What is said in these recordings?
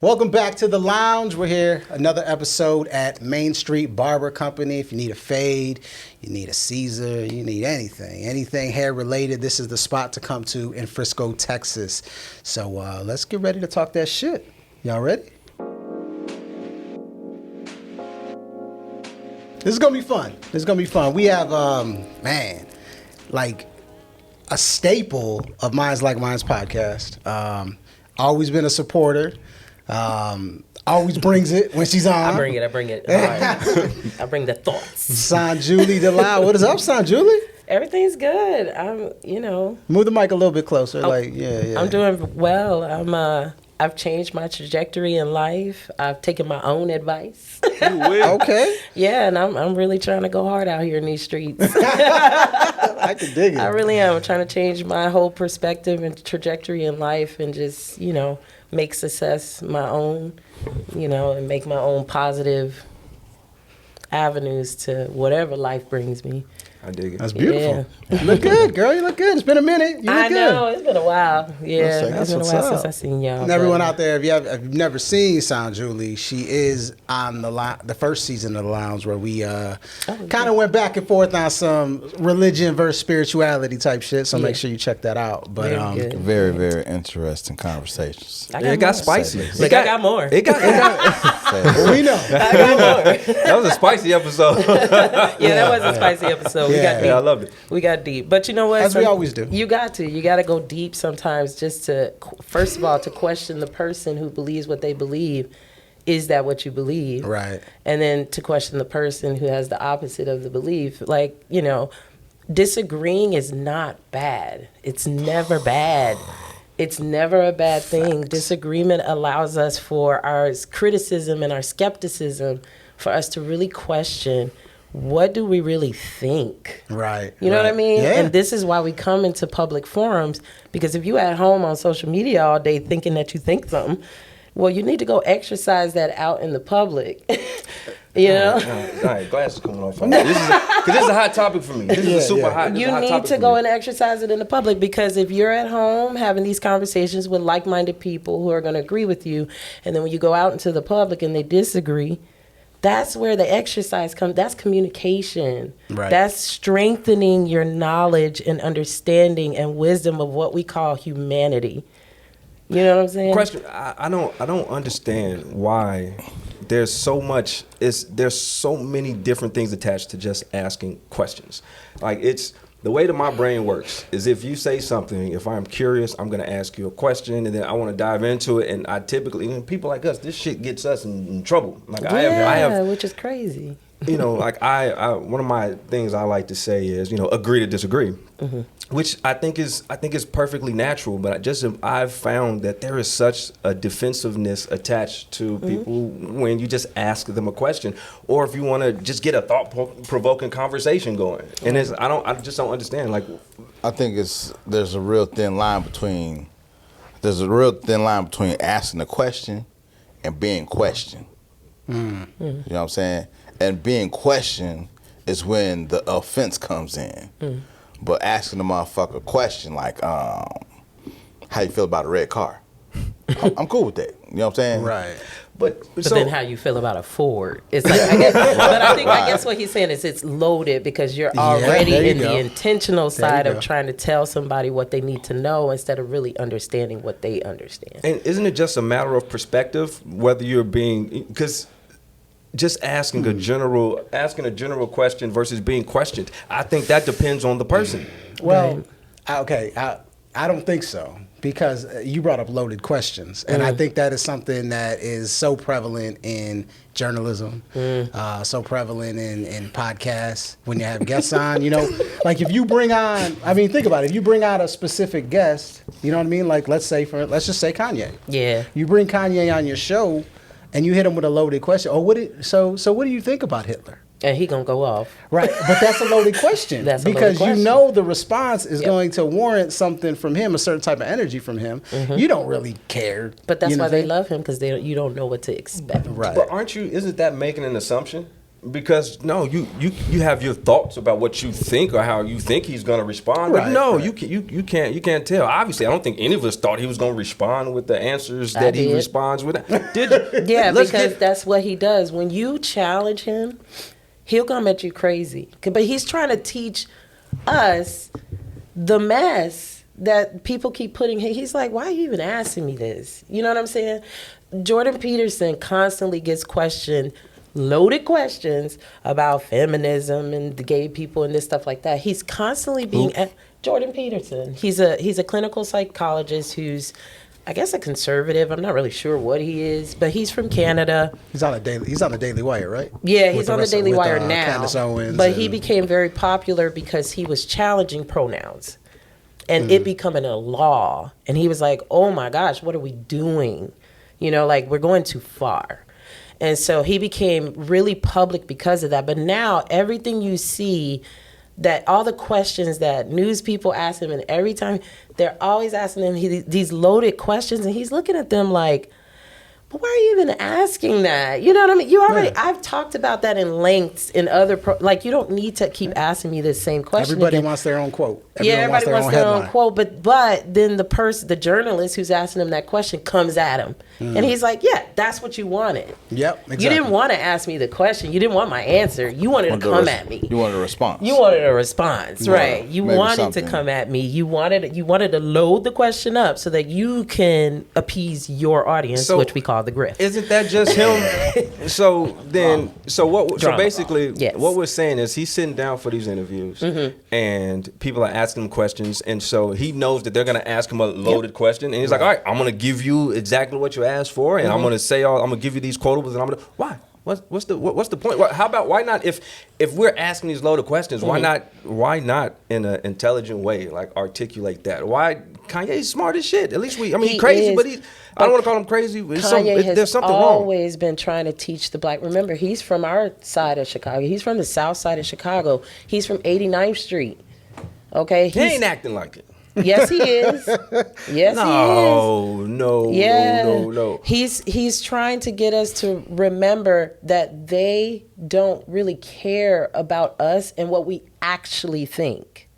Welcome back to the lounge. We're here, another episode at Main Street Barber Company. If you need a fade, you need a Caesar, you need anything hair related, this is the spot to come to in Frisco, Texas. So let's get ready to talk that shit. Y'all ready? This is gonna be fun. We have, like a staple of Minds Like Minds podcast. Always been a supporter. Always brings it when she's on. I bring it. All right. I bring the thoughts. Saunjuli Delao. What is up, Saunjuli? Everything's good. Move the mic a little bit closer. I'm doing well. I've changed my trajectory in life. I've taken my own advice. Okay. Yeah, and I'm really trying to go hard out here in these streets. I can dig it. I really am. I'm trying to change my whole perspective and trajectory in life and just, make success my own, and make my own positive avenues to whatever life brings me. I dig it. That's beautiful. Yeah. You look good, girl. You look good. It's been a minute. You look good. I know. It's been a while. Yeah, it's been a while since I've seen y'all. And everyone out there, if you've never seen Saunjuli, she is on the first season of The Lounge where we kind of went back and forth on some religion versus spirituality type shit. So make sure you check that out. But very, very interesting conversations. It got spicy. I got more. It got we know. I got more. That was a spicy episode. Yeah, that was a spicy episode. We got deep. Yeah, I loved it. We got deep. But you know what? As we always do. You got to go deep sometimes just to, first of all, to question the person who believes what they believe. Is that what you believe? Right. And then to question the person who has the opposite of the belief. Like, disagreeing is not bad. It's never bad. It's never a bad thing. Disagreement allows us for our criticism and our skepticism for us to really question, what do we really think? Right. You know what I mean? Yeah. And this is why we come into public forums, because if you at home on social media all day thinking that you think something, well, you need to go exercise that out in the public. You know? All right, glasses coming off. This is a hot topic for me. This is a super hot. You need to go and exercise it in the public, because if you're at home having these conversations with like-minded people who are going to agree with you, and then when you go out into the public and they disagree, that's where the exercise comes. That's communication. Right. That's strengthening your knowledge and understanding and wisdom of what we call humanity. You know what I'm saying? Question: I don't understand why there's so many different things attached to just asking questions. Like, it's the way that my brain works is, if you say something, if I'm curious, I'm going to ask you a question, and then I want to dive into it. And I typically, people like us, this shit gets us in trouble. Like, I have, which is crazy. Like I one of my things I like to say is, agree to disagree, which I think is perfectly natural. But I've found that there is such a defensiveness attached to people when you just ask them a question, or if you want to just get a thought-provoking conversation going. And I just don't understand. Like, I think there's a real thin line between asking a question and being questioned. You know what I'm saying? And being questioned is when the offense comes in. But asking the motherfucker a question like, how you feel about a red car? I'm cool with that. You know what I'm saying? Right. But then how you feel about a Ford? It's like, I guess what he's saying is it's loaded, because you're already in the intentional side of trying to tell somebody what they need to know instead of really understanding what they understand. And isn't it just a matter of perspective, whether you're being, because just asking a general question versus being questioned, I think that depends on the person. Well, okay, I don't think so, because you brought up loaded questions, and I think that is something that is so prevalent in journalism, so prevalent in podcasts when you have guests on. Like, if you bring on, think about it. If you bring out a specific guest, you know what I mean? Like, let's just say Kanye. Yeah. You bring Kanye on your show, and you hit him with a loaded question. So what do you think about Hitler? And he gonna go off. Right, but that's a loaded question. Because you know the response is going to warrant something from him, a certain type of energy from him. You don't really care. But that's why they love him, because you don't know what to expect. Right. But isn't that making an assumption? Because no, you have your thoughts about what you think or how you think he's going to respond. But no, you can't tell. Obviously, I don't think any of us thought he was going to respond with the answers that he responds with. Did you? Yeah, because that's what he does. When you challenge him, he'll come at you crazy. But he's trying to teach us the mess that people keep putting. He's like, why are you even asking me this? You know what I'm saying? Jordan Peterson constantly gets questioned, loaded questions about feminism and the gay people and this stuff like that. He's constantly being Jordan Peterson. He's a clinical psychologist who's, I guess, a conservative. I'm not really sure what he is, but he's from Canada. He's on the Daily Wire, right? Yeah, he's on the Daily Wire now. Candace Owens, but he became very popular because he was challenging pronouns and it becoming a law. And he was like, oh my gosh, what are we doing? You know, like, we're going too far. And so he became really public because of that. But now everything you see, that all the questions that news people ask him, and every time they're always asking him these loaded questions, and he's looking at them like, but why are you even asking that? You know what I mean? I've talked about that in lengths in other, like, you don't need to keep asking me this same question. Everybody wants their own quote. Everybody wants their own quote. But then the journalist who's asking him that question comes at him. And he's like, yeah, that's what you wanted. Yep, exactly. You didn't want to ask me the question. You didn't want my answer. You wanted to come at me. You wanted a response. You wanted a response, right? You wanted to come at me. You wanted to load the question up so that you can appease your audience, which we call the grift. Isn't that just him? So basically, yes. What we're saying is he's sitting down for these interviews, and people are asking him questions, and so he knows that they're going to ask him a loaded question, and he's like, all right, I'm going to give you exactly what you asked for, and I'm going to give you these quotables, and I'm going to why. What's the point? How about why not if we're asking these loaded questions, why not in an intelligent way, like, articulate that? Why Kanye's smart as shit. At least he's crazy, but I don't want to call him crazy. There's something wrong. Always been trying to teach the black. Remember, he's from our side of Chicago. He's from the south side of Chicago. He's from 89th Street. Okay, he ain't acting like it. Yes, he is. Yes, he is. No. He's trying to get us to remember that they don't really care about us and what we actually think.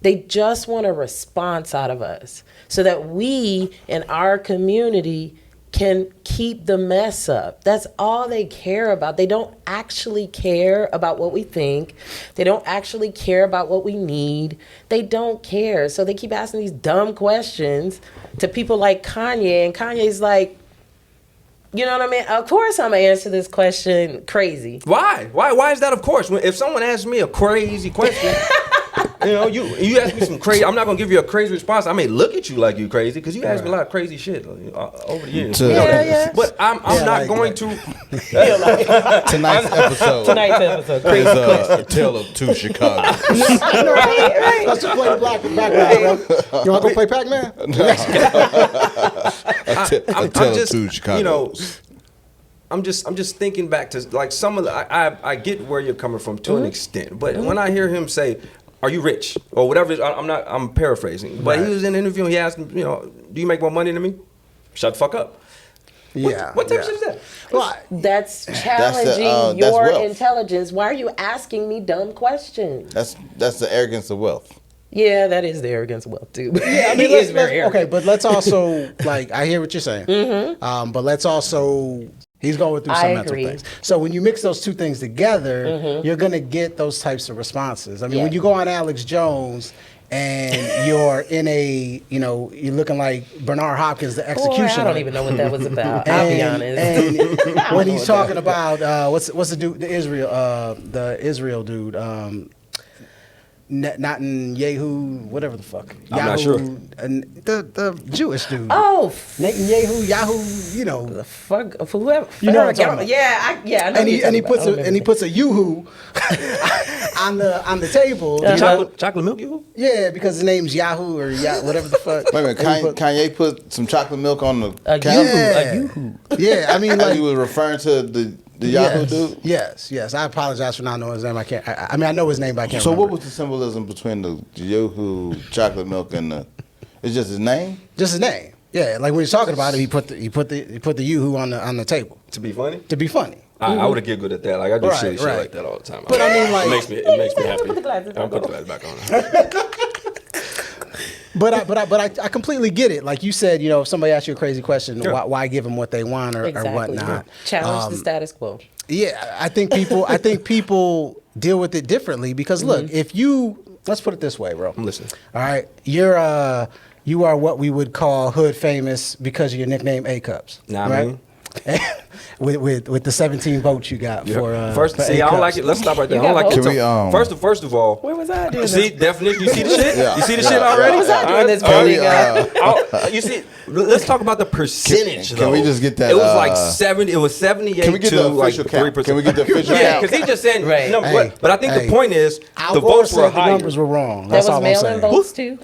They just want a response out of us so that we in our community can keep the mess up. That's all they care about. They don't actually care about what we think. They don't actually care about what we need. They don't care. So they keep asking these dumb questions to people like Kanye, and Kanye's like, you know what I mean? Of course I'm gonna answer this question crazy. Why? Why is that of course? If someone asks me a crazy question, you ask me some crazy, I'm not gonna give you a crazy response. I may look at you like you crazy because you asked me a lot of crazy shit over the years. But I'm not going to. Tonight's episode crazy question. A tale of two Chicago. Right. Let's just play the black background, bro. You want to go play Pac-Man? I'm just, two Chicago. I'm just thinking back to like some of the. I get where you're coming from to an extent, but when I hear him say, "Are you rich?" or whatever, I'm paraphrasing, but he was in an interview. And he asked him, "Do you make more money than me?" Shut the fuck up. What type of shit is that? Well, that's challenging your intelligence. Why are you asking me dumb questions? That's the arrogance of wealth. Yeah, that is the arrogance of wealth too. Yeah, I mean, he is very arrogant. Okay, but let's also I hear what you're saying. But let's also. He's going through some mental things. So when you mix those two things together, you're going to get those types of responses. I mean, when you go on Alex Jones and you're in you're looking like Bernard Hopkins, the executioner. Boy, I don't even know what that was about. I'll be honest. And when he's talking about, what's the dude, the Israel dude, not in Yehu, whatever the fuck. I'm not sure. The Jewish dude. Oh, Netanyahu, Yahoo, the fuck, whoever. You know what I'm talking about. I know. And he puts a Yoo-hoo on the table. Chocolate milk Yoo-hoo? Yeah, because his name's Yahoo or whatever the fuck. Wait a minute, Kanye put some chocolate milk on the a Yoo-hoo. Yeah, I mean, like, he was referring to the Yahoo dude? Yes. I apologize for not knowing his name. I know his name, but I can't remember. So what was the symbolism between the Yahoo chocolate milk and it's just his name? Just his name. Yeah, like when he's talking about it, he put the Yoo-hoo on the table. To be funny? To be funny. I would have get good at that. Like I do Right, silly shit right. like that all the time. But I mean, like, it makes me happy. Put the glasses I'm back put the on. glasses back on. But I completely get it. Like you said, you know, if somebody asks you a crazy question, Yeah. why give them what they want or Exactly. whatnot? Challenge the status quo. Yeah, I think people deal with it differently because look, if let's put it this way, bro. I'm listening. All right, you are what we would call hood famous because of your nickname A Cups. Nah, I right? mean. with the 17 votes you got for First, for see, A I don't Cups. like it. Let's stop right there. You I don't got like it. votes? Can we, First of all, Where was I doing see this? definition. You see the shit? Yeah. You see the Yeah. shit already? Where was I doing this building? You see, let's talk about the percentage. Can we just get that, It was like 70. It was 78 Can we get to the like official count? 3%. Can we get the official Yeah, count? because he just said Right. no. Hey, But I think hey. the point is Al the Gore votes were said the higher. numbers were wrong. That That's was all I'm mail-in saying. votes too.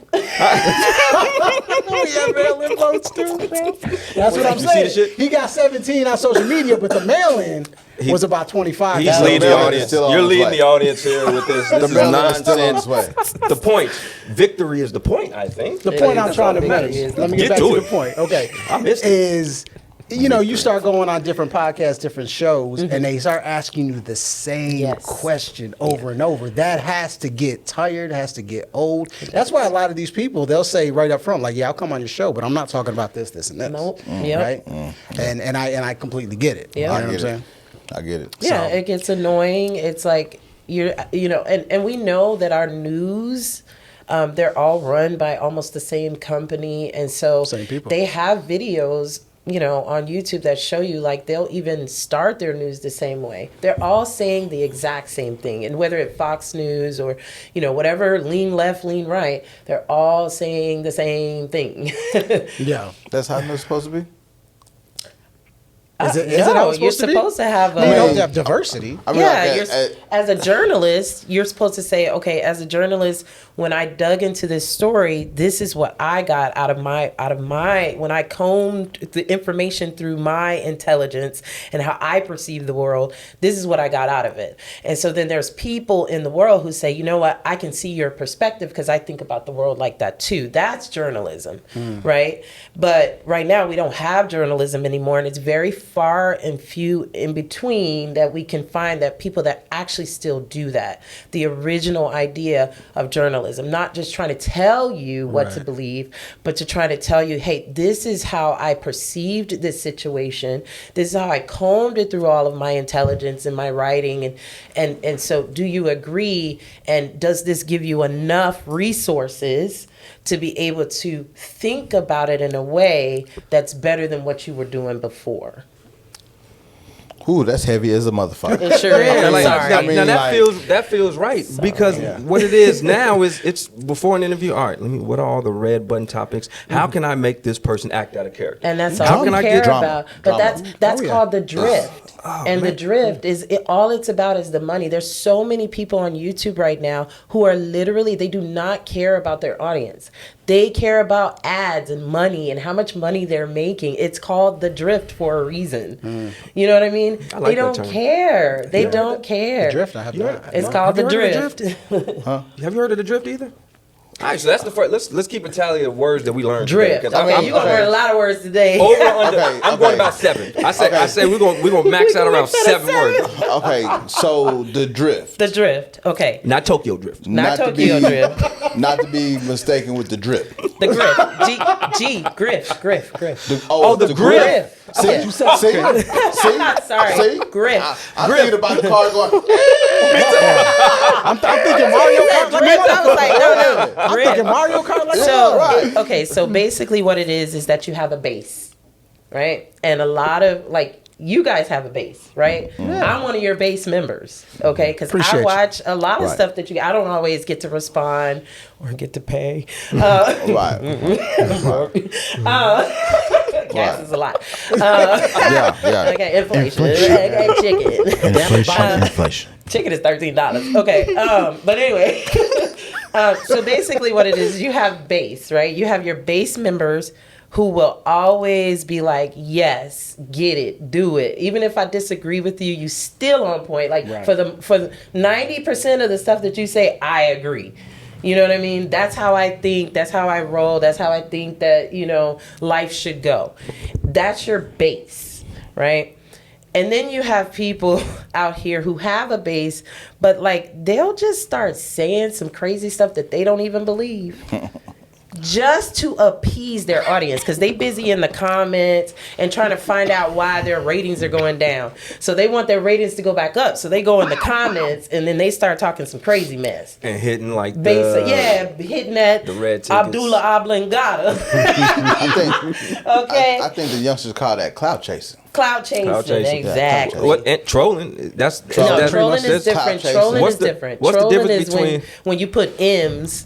Yeah, mail-in votes too, bro. That's what I'm You see saying. the shit? He got 17 on social media, but the mail-in was about 25. He's That's leading the mail-in is audience. still on You're its leading way. the audience here with this. This The is mail-in is still on its nonsense. way. The point. Victory is the point, I think. The point I'm That's trying to all make. it is. Let me Get get back to to it. the point. Okay, I missed it. is you start going on different podcasts, different shows, and they start asking you the same Yes. question over and over. That has to get tired, has to get old. That's why a lot of these people, they'll say right up front, like, yeah, I'll come on your show, but I'm not talking about this, and this. Nope. Yep. Right? And I completely get it. Yep. You know I what I'm get saying? it. I get it. Yeah, So- it gets annoying. It's like and we know that our news, they're all run by almost the same company, and so Same people. they have videos, on YouTube that show you, like, they'll even start their news the same way. They're all saying the exact same thing, and whether it's Fox News or whatever, lean left, lean right, they're all saying the same thing. Yeah. That's how it's supposed to be? Is it No, how it's you're supposed to be? supposed to have We don't have diversity. I mean, yeah, like, as a journalist, you're supposed to say, okay, as a journalist, when I dug into this story, this is what I got out of my when I combed the information through my intelligence and how I perceive the world, this is what I got out of it. And so then there's people in the world who say, you know what, I can see your perspective because I think about the world like that too. That's journalism, right? But right now we don't have journalism anymore, and it's very far and few in between that we can find that people that actually still do that. The original idea of journalism, not just trying to tell you what to believe, but to try to tell you, hey, this is how I perceived this situation. This is how I combed it through all of my intelligence and my writing. And so do you agree? And does this give you enough resources to be able to think about it in a way that's better than what you were doing before? ooh, that's heavy as a motherfucker. It sure is. Yeah, I'm like, sorry. now, I mean, now like- that feels right because what it is now is it's before an interview. All right, what are all the red button topics? How can I make this person act out of character? And that's How all can we I care get drama? about. But Drama. that's Oh, yeah. called the drift. And the drift is all it's about is the money. There's so many people on YouTube right now who are literally, they do not care about their audience. They care about ads and money and how much money they're making. It's called the drift for a reason. You know what I mean? I like They that don't term. care. They don't care. The drift, I have not. It's no. called the Have you heard of drift. the Have you heard of the drift either? All right, so that's the first. Let's keep a tally of words that we learned. Drift. Today, 'cause Okay, you're gonna learn a lot of words today. over under. Okay, I'm going okay. about 7. I say we're gonna max out around 7 words. Okay, so the drift. The drift. Okay. Not Tokyo drift. Not to Tokyo be- drift. Not to be mistaken with the drip. The grift. Griff. The grift. See, Okay. see, see, Sorry. see? Griff. I'm thinking about the car going. I'm thinking Mario Kart. Like, Griff. I was like, no. I'm Griff. thinking Mario Kart. Like, So, right. okay, so basically what it is that you have a base, right? And a lot of, like, you guys have a base, right? I'm one of your base members, okay? Because Appreciate I you. watch a lot of Right. stuff that I don't always get to respond or get to pay. Right. Gas is a lot. Yeah. Okay, inflation. Okay, chicken. Inflation. Chicken is $13. Okay. But anyway, so basically what it is, you have base, right? You have your base members who will always be like, yes, get it, do it. Even if I disagree with you, you still on point. Like Right. for the 90% of the stuff that you say, I agree. You know what I mean? That's how I think. That's how I roll. That's how I think that, life should go. That's your base, right? And then you have people out here who have a base, but like they'll just start saying some crazy stuff that they don't even believe. Just to appease their audience, because they busy in the comments and trying to find out why their ratings are going down. So they want their ratings to go back up. So they go in the comments and then they start talking some crazy mess. And hitting like hitting that the red tickets. Abdullah Oblongata. Okay. I think the youngsters call that clout chasing. Cloud chasing, exactly. What and trolling? That's trolling is that's, different. clout Trolling What's is the- different. what's the Trolling difference is between- when you put M's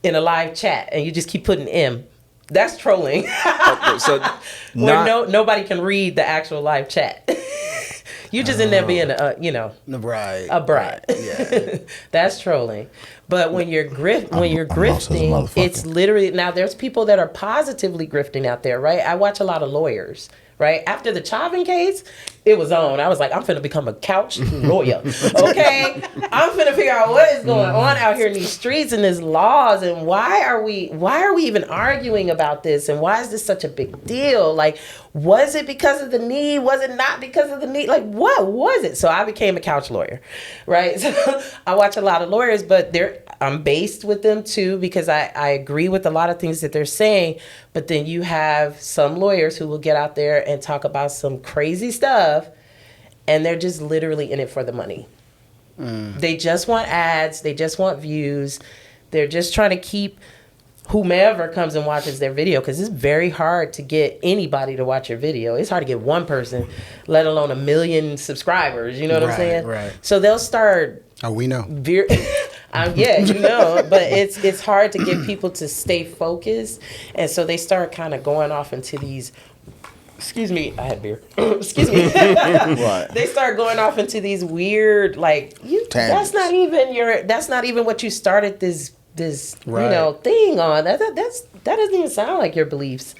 in a live chat and you just keep putting M. That's trolling. So Where not, nobody can read the actual live chat. You just in there being a Right. a brat. Right. Yeah. That's trolling. But when you're most of the grifting, motherfucker. it's literally, now there's people that are positively grifting out there, right? I watch a lot of lawyers, right? After the Chauvin case, it was on. I was like, I'm finna become a couch lawyer. Okay? I'm finna figure out what is going on out here in these streets and these laws, and why are we even arguing about this, and why is this such a big deal? Like, was it because of the need? Was it not because of the need? Like, what was it? So I became a couch lawyer, right? So I watch a lot of lawyers, but I'm based with them too, because I agree with a lot of things that they're saying. But then you have some lawyers who will get out there and talk about some crazy stuff, and they're just literally in it for the money. They just want ads. They just want views. They're just trying to keep whomever comes and watches their video, because it's very hard to get anybody to watch your video. It's hard to get one person, let alone 1 million subscribers. You know what I'm saying? Right. So they'll start. Oh, we know. Yeah, but it's hard to get people to stay focused, and so they start kind of going off into these. Excuse me, I had beer. Excuse me. Right. They start going off into these weird, like, Tangents. that's not even what you started this Right. thing on. That doesn't even sound like your beliefs.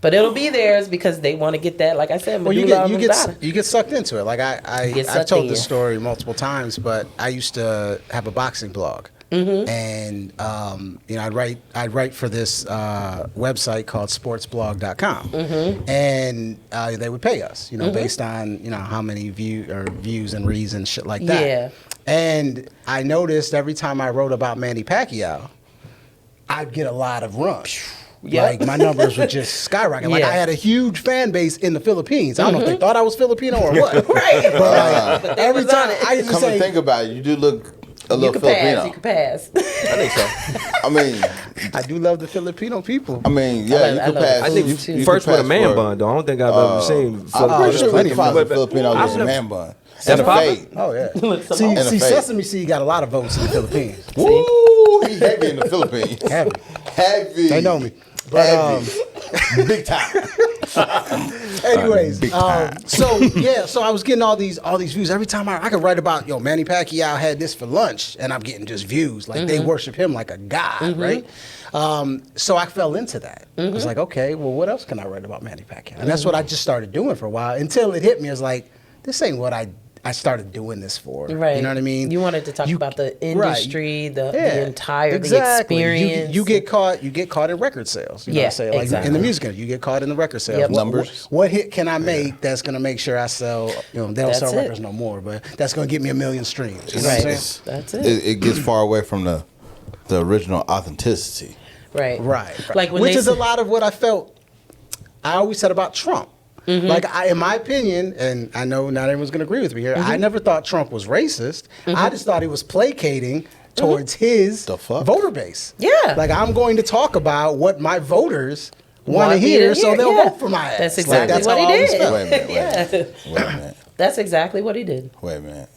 But it'll be theirs because they want to get that, like I said, Well, you medulla get sucked into it. Like I've sucked told in. this story multiple times, but I used to have a boxing blog, and I'd write for this website called sportsblog.com, and they would pay us, based on how many views and reads and shit like that. Yeah. And I noticed every time I wrote about Manny Pacquiao, I'd get a lot of runs. Yep. Like my numbers would just skyrocket. Like Yeah. I had a huge fan base in the Philippines. I don't know if they thought I was Filipino or what. Right. But like, every was on time it. I used to Come say, and think about it, you do look a You little could Filipino. pass. I think so. I mean, I do love the Filipino people. yeah, you I could love pass. I think You you first could with a pass man for- bun though. I don't think I've ever seen. I'm pretty sure we plenty can of find some them. Filipinos with a I've man bun. That's And a popular? fade. Oh yeah. And See, a fade. Sesame Seed got a lot of votes in the Philippines. Woo! He heavy in the Philippines. Heavy. They know me. But Heavy. Big time. anyways, Big time. so I was getting all these views every time I could write about Manny Pacquiao had this for lunch, and I'm getting just views like they worship him like a god, right? So I fell into that. I was like, okay, well, what else can I write about Manny Pacquiao? And that's what I just started doing for a while until it hit me. I was like, this ain't what I started doing this for. Right. You know what I mean? You wanted to talk about the industry, the exactly. the experience. You get caught in record sales. You know what I'm saying? Like exactly. in the music industry, you get caught in the record sales. Yep. Numbers. What hit can I make that's gonna make sure I sell? They don't That's sell it. records no more, but that's gonna get me 1 million streams. You know Right. what I'm saying? That's it. It gets far away from the original authenticity. Right. Right. Like when Which they is a lot of what I felt. I always said about Trump. Like in my opinion, and I know not everyone's going to agree with me here. I never thought Trump was racist. I just thought he was placating towards his The fuck? voter base. Yeah. Like I'm going to talk about what my voters want to me hear, so they'll yeah. vote for my ass. That's Like, exactly that's what how he I always did. felt. Wait a minute. Yeah. Wait a minute. That's exactly what he did. Wait a minute.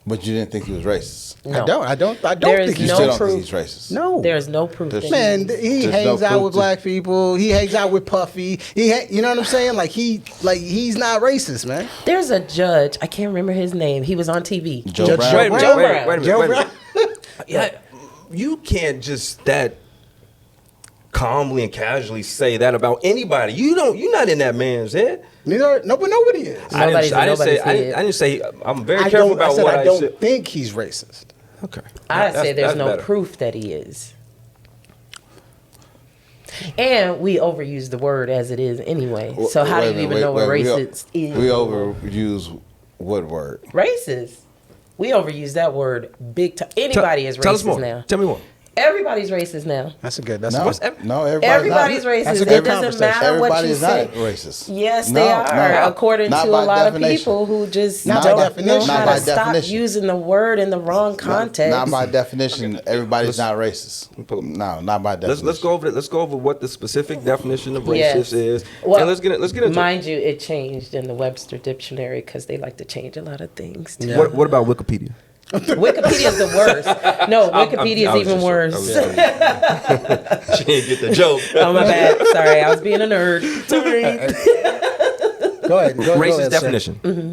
But you didn't think he was racist. No. I don't There is think You he's no still don't proof. think he's racist. no. There's no proof. There's- that Man, he There's hangs no out proof with to- black people. He hangs out with Puffy. You know what I'm saying? Like he's not racist, man. There's a judge. I can't remember his name. He was on TV. Joe Judge Brown. Joe Wait a minute, Brown. wait a minute, wait a minute, Joe wait a minute. Brown. Yeah, you can't just that calmly and casually say that about anybody. You're not in that man's head. Nobody is. Nobody's in nobody's head. I didn't say. I'm very careful about what I I don't said. think he's racist. Okay. I say there's That's no better. proof that he is. And we overuse the word as it is anyway. So how do you even know what racist is? We overuse what word? Racist. We overuse that word big time. Anybody is Tell us racist more. now. Tell me more. Everybody's racist now. That's a good. That's No, a good. no, Everybody's racist. That's a good It doesn't conversation. matter what Everybody you is say. not racist. Yes, No, they are. no. According Not to a by lot definition. of people who just Not by don't know definition. how Not by to stop definition. using the word in the wrong context. Not by definition. Everybody's not racist. No, not by definition. Let's go over it. Let's go over what the specific definition of racist Yes. is. Well, and let's get into it. Mind you, it changed in the Webster Dictionary because they like to change a lot of things. Too. What about Wikipedia? Wikipedia is the worst. No, Wikipedia is even worse. She didn't get the joke. Oh, my bad. Sorry, I was being a nerd. Sorry. Go ahead. Racist ahead, definition. Mm-hmm.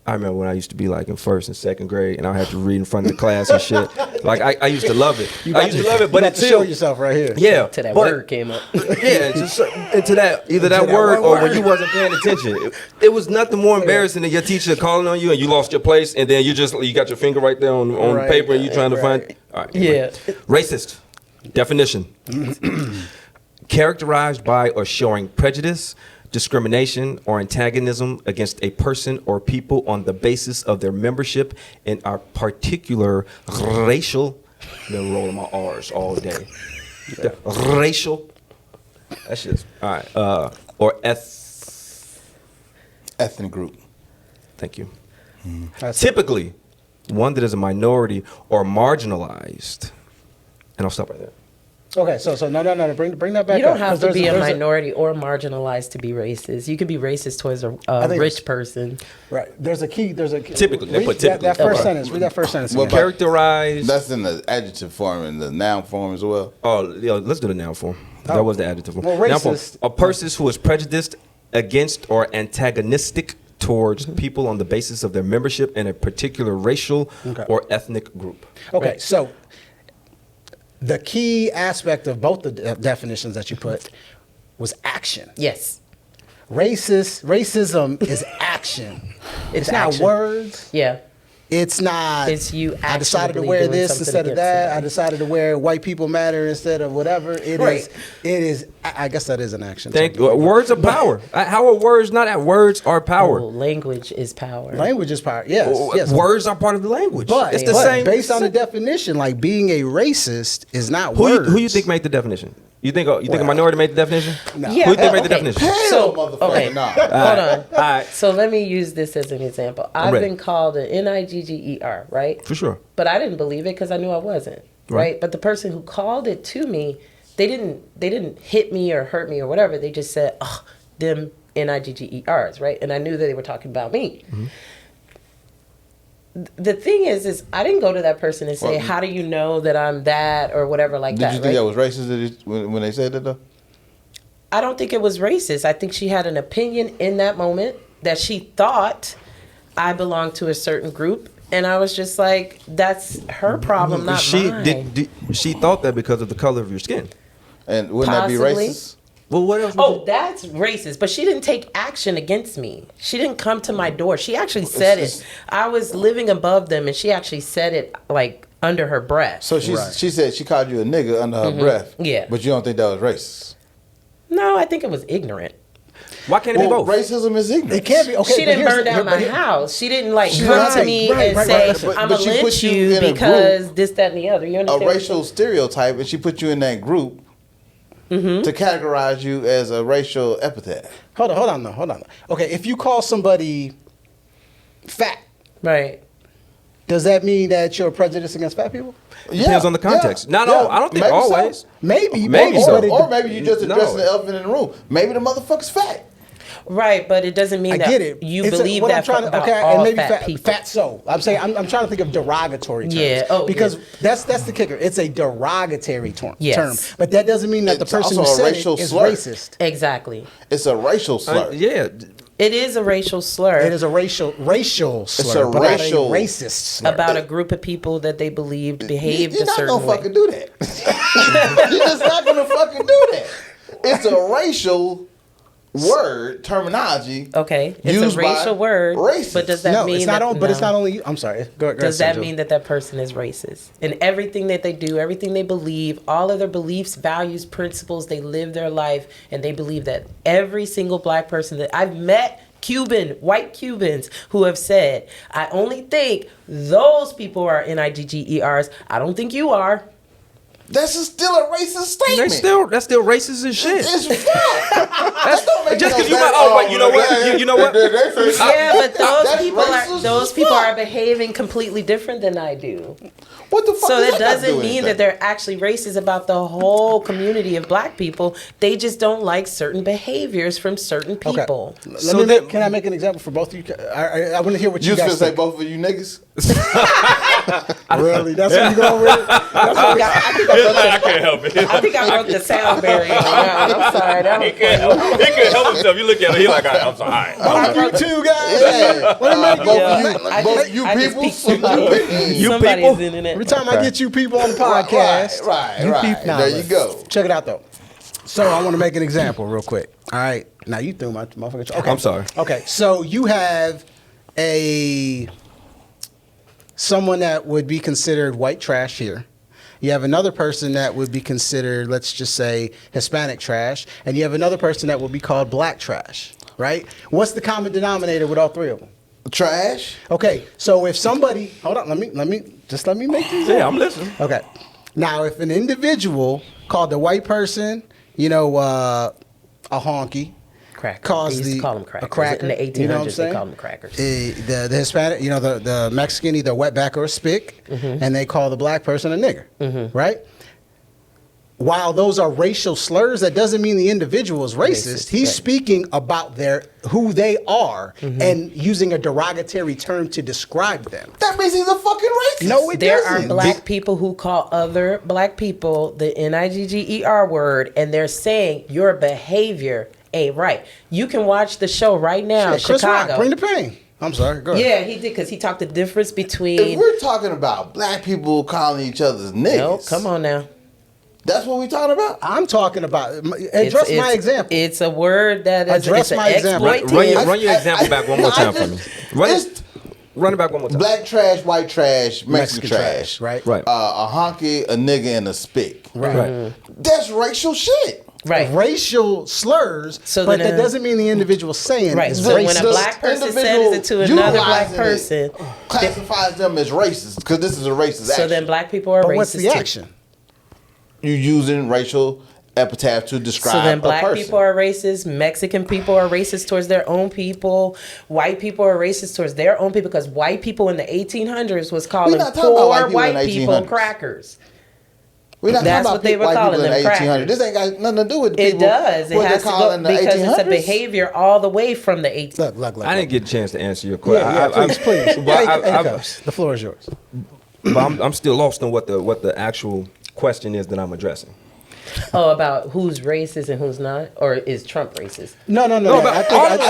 I remember when I used to be like in first and second grade, and I had to read in front of the class and shit. Like I used to love it. I used to love it, but you have to show yourself right here. yeah, Till that but- word came up. Yeah, just into that either that that word one or when you wasn't paying attention. It was nothing more embarrassing than your teacher calling on you and you lost your place, and then you got your finger right there on Right, paper and you trying to right. find. All right, anyway. Yeah. Racist definition: characterized by or showing prejudice, discrimination, or antagonism against a person or people on the basis of their membership in a particular racial. Been rolling my R's all day. The racial. That shit's all right. Or ethnic group. Thank you. That's Typically, one that is a minority or marginalized. And I'll stop right there. Okay, so no. Bring that back. You don't up, have 'cause to there's be a there's minority or marginalized to be racist. You could be racist towards a think rich person. Right. There's a key. Typically, they read put that typically. first Okay. sentence. Read that first sentence. Well, again. Characterized. That's in the adjective form and the noun form as well. Oh, yeah, let's do the noun form. Oh. That was the adjective form. Well, Noun form. racist- A person who is prejudiced against or antagonistic towards people on the basis of their membership in a particular racial Okay. or ethnic group. Okay, so the key aspect of both the definitions that you put was action. Yes. Racism is action. It's not action. words. Yeah. It's not. It's you I decided to actionably wear doing this something instead of against that. somebody. I decided to wear white people matter instead of whatever. It is. Right. It is. I guess that is an action. Thank you. Words are power. How are words not at? Words are power. Oh, language is power. Language is power. Yes. Yes. Words are part of the language. But it's the but same. based on the definition, like being a racist is not who words. you think made the definition? You think a Well, minority made the definition? No. Yeah, Who you think made the okay. definition? So, motherfucker, okay, nah. hold on. All right. So let me use this as an example. I've ready. been called an Nigger, right? For sure. But I didn't believe it because I knew I wasn't, Right. right? But the person who called it to me, they didn't hit me or hurt me or whatever. They just said, "Oh, them Niggers," right? And I knew that they were talking about me. Mm-hmm. The thing is I didn't go to that person and say, Well, "How do you know that I'm that?" or whatever like Did that. you think right? that was racist when they said that though? I don't think it was racist. I think she had an opinion in that moment that she thought I belonged to a certain group, and I was just like, "That's her problem, not mine." She thought that because of the color of your skin. And wouldn't that be Possibly. racist? Well, what else? Oh, that's racist. But she didn't take action against me. She didn't come to my door. She actually said it. I was living above them, and she actually said it like under her breath. So she said she called you a nigga under her breath. Yeah. But you don't think that was racist? No, I think it was ignorant. Why can't it be Well, both? racism is ignorant. It can't be. Okay, She but didn't here's burn the- down my here- house. She didn't like She come didn't. to me Right, and right, say, right, but "I'm she gonna put lynch you you in a because this, that, and the other." You a understand? racial stereotype, and she put you in that group to categorize you as a racial epithet. Hold on. Okay, if you call somebody fat, Right. does that mean that you're prejudiced against fat people? Depends on the context. Not all. I don't think Maybe always. so. Maybe Maybe but so. it- Or maybe you just No. addressing the elephant in the room. Maybe the motherfucker's fat. Right, but it doesn't mean I that get it. you It's believe what I'm that trying to, about okay, all and maybe fat people. fat so. I'm saying I'm trying to think of derogatory terms. Yeah, oh, because yeah. that's the kicker. It's a derogatory term. Yes. But that doesn't mean that the It's person also who a said racial it is slur. racist. Exactly. It's a racial slur. Yeah. It is a racial slur. It is a racial slur, a but racial- not a racist slur. about a group of people that they believed behaved You're a not certain gonna way. fucking do that. You're just not gonna fucking do that. It's a racial word terminology. Okay, it's used a racial by word, racists. but does that No, mean it's not that, on. But it's not only. I'm sorry. Go ahead, does that Saunjuli. mean that person is racist? And everything that they do, everything they believe, all of their beliefs, values, principles, they live their life, and they believe that every single black person that I've met, white Cubans who have said, I only think those people are NIGGERs. I don't think you are. That's still a racist statement. That's still racist as shit. It's fuck. That don't make Just no because you sense. might, you know what? You know what? Yeah, but That's those racist people as fuck. are behaving completely different than I do. What the fuck? So does that got to do doesn't with mean anything? that they're actually racist about the whole community of black people. They just don't like certain behaviors from certain people. Can I make an example for both of you? I want to hear what You you guys just say think. both of you niggas? Really? That's what you going with? I can't help it. I think I broke the sound barrier. I'm sorry. That was He couldn't help himself. You look at him, he like, all right, I'm sorry. You two guys. Yeah. Both of you I just people. peeked somebody. You Somebody's people? in it. Every time I get you people on the podcast, Right. Nah, There you listen. go. Check it out though. So I want to make an example real quick. All right. Now you threw my motherfucker. Okay. I'm sorry. Okay. So you have someone that would be considered white trash here. You have another person that would be considered, let's just say, Hispanic trash, and you have another person that would be called black trash. Right? What's the common denominator with all three of them? Trash. Okay. So if somebody, hold on, let me make these. Yeah, I'm listening. Okay. Now, if an individual called the white person, a honky, Cracker. They used to call them crackers. a cracker, In the 1800s, you know what I'm saying? they called them crackers. The Hispanic, the Mexican, either a wetback or a spick, and they call the black person a nigger, right? While those are racial slurs, that doesn't mean the individual is racist. He's speaking about who they are and using a derogatory term to describe them. That means he's a fucking racist. No, it There doesn't. are black people who call other black people the NIGGER word, and they're saying your behavior ain't right. You can watch the show right now, Shit, Chris Chicago. Rock, bring the pain. I'm sorry, go ahead. Yeah, he did, because he talked the difference between. If we're talking about black people calling each other's niggas, No, come on now. That's what we're talking about. I'm talking about, address my example. It's a word that is Address it's my an example. exploitative. Run your example back one more time for me. Run it back one more time. Black trash, white trash, Mexican trash. right? Right. A honky, a nigga, and a spick. Right. That's racial shit. Right. Racial slurs, So but then that doesn't mean the individual saying Right. is So racist. when a black person says it to another black person, classifies them as racist because this is a racist action. so then black people are but racist what's the too. action? You using racial epitaph to describe So then a black person. people are racist, Mexican people are racist towards their own people, white people are racist towards their own people, because white people in the 1800s was calling not talking about poor white white people in people the 1800s. crackers. We're not That's talking what about they were white calling people in the them 1800s. crackers. This ain't got nothing to do with the It people. does. It what has they to call go in the because it's a 1800s. behavior all the way from the 1800s. Look. I didn't get a chance to answer your question. Yeah, please. Well, The floor is yours. but I'm still lost on what the actual question is that I'm addressing. Oh, about who's racist and who's not, or is Trump racist? No. but I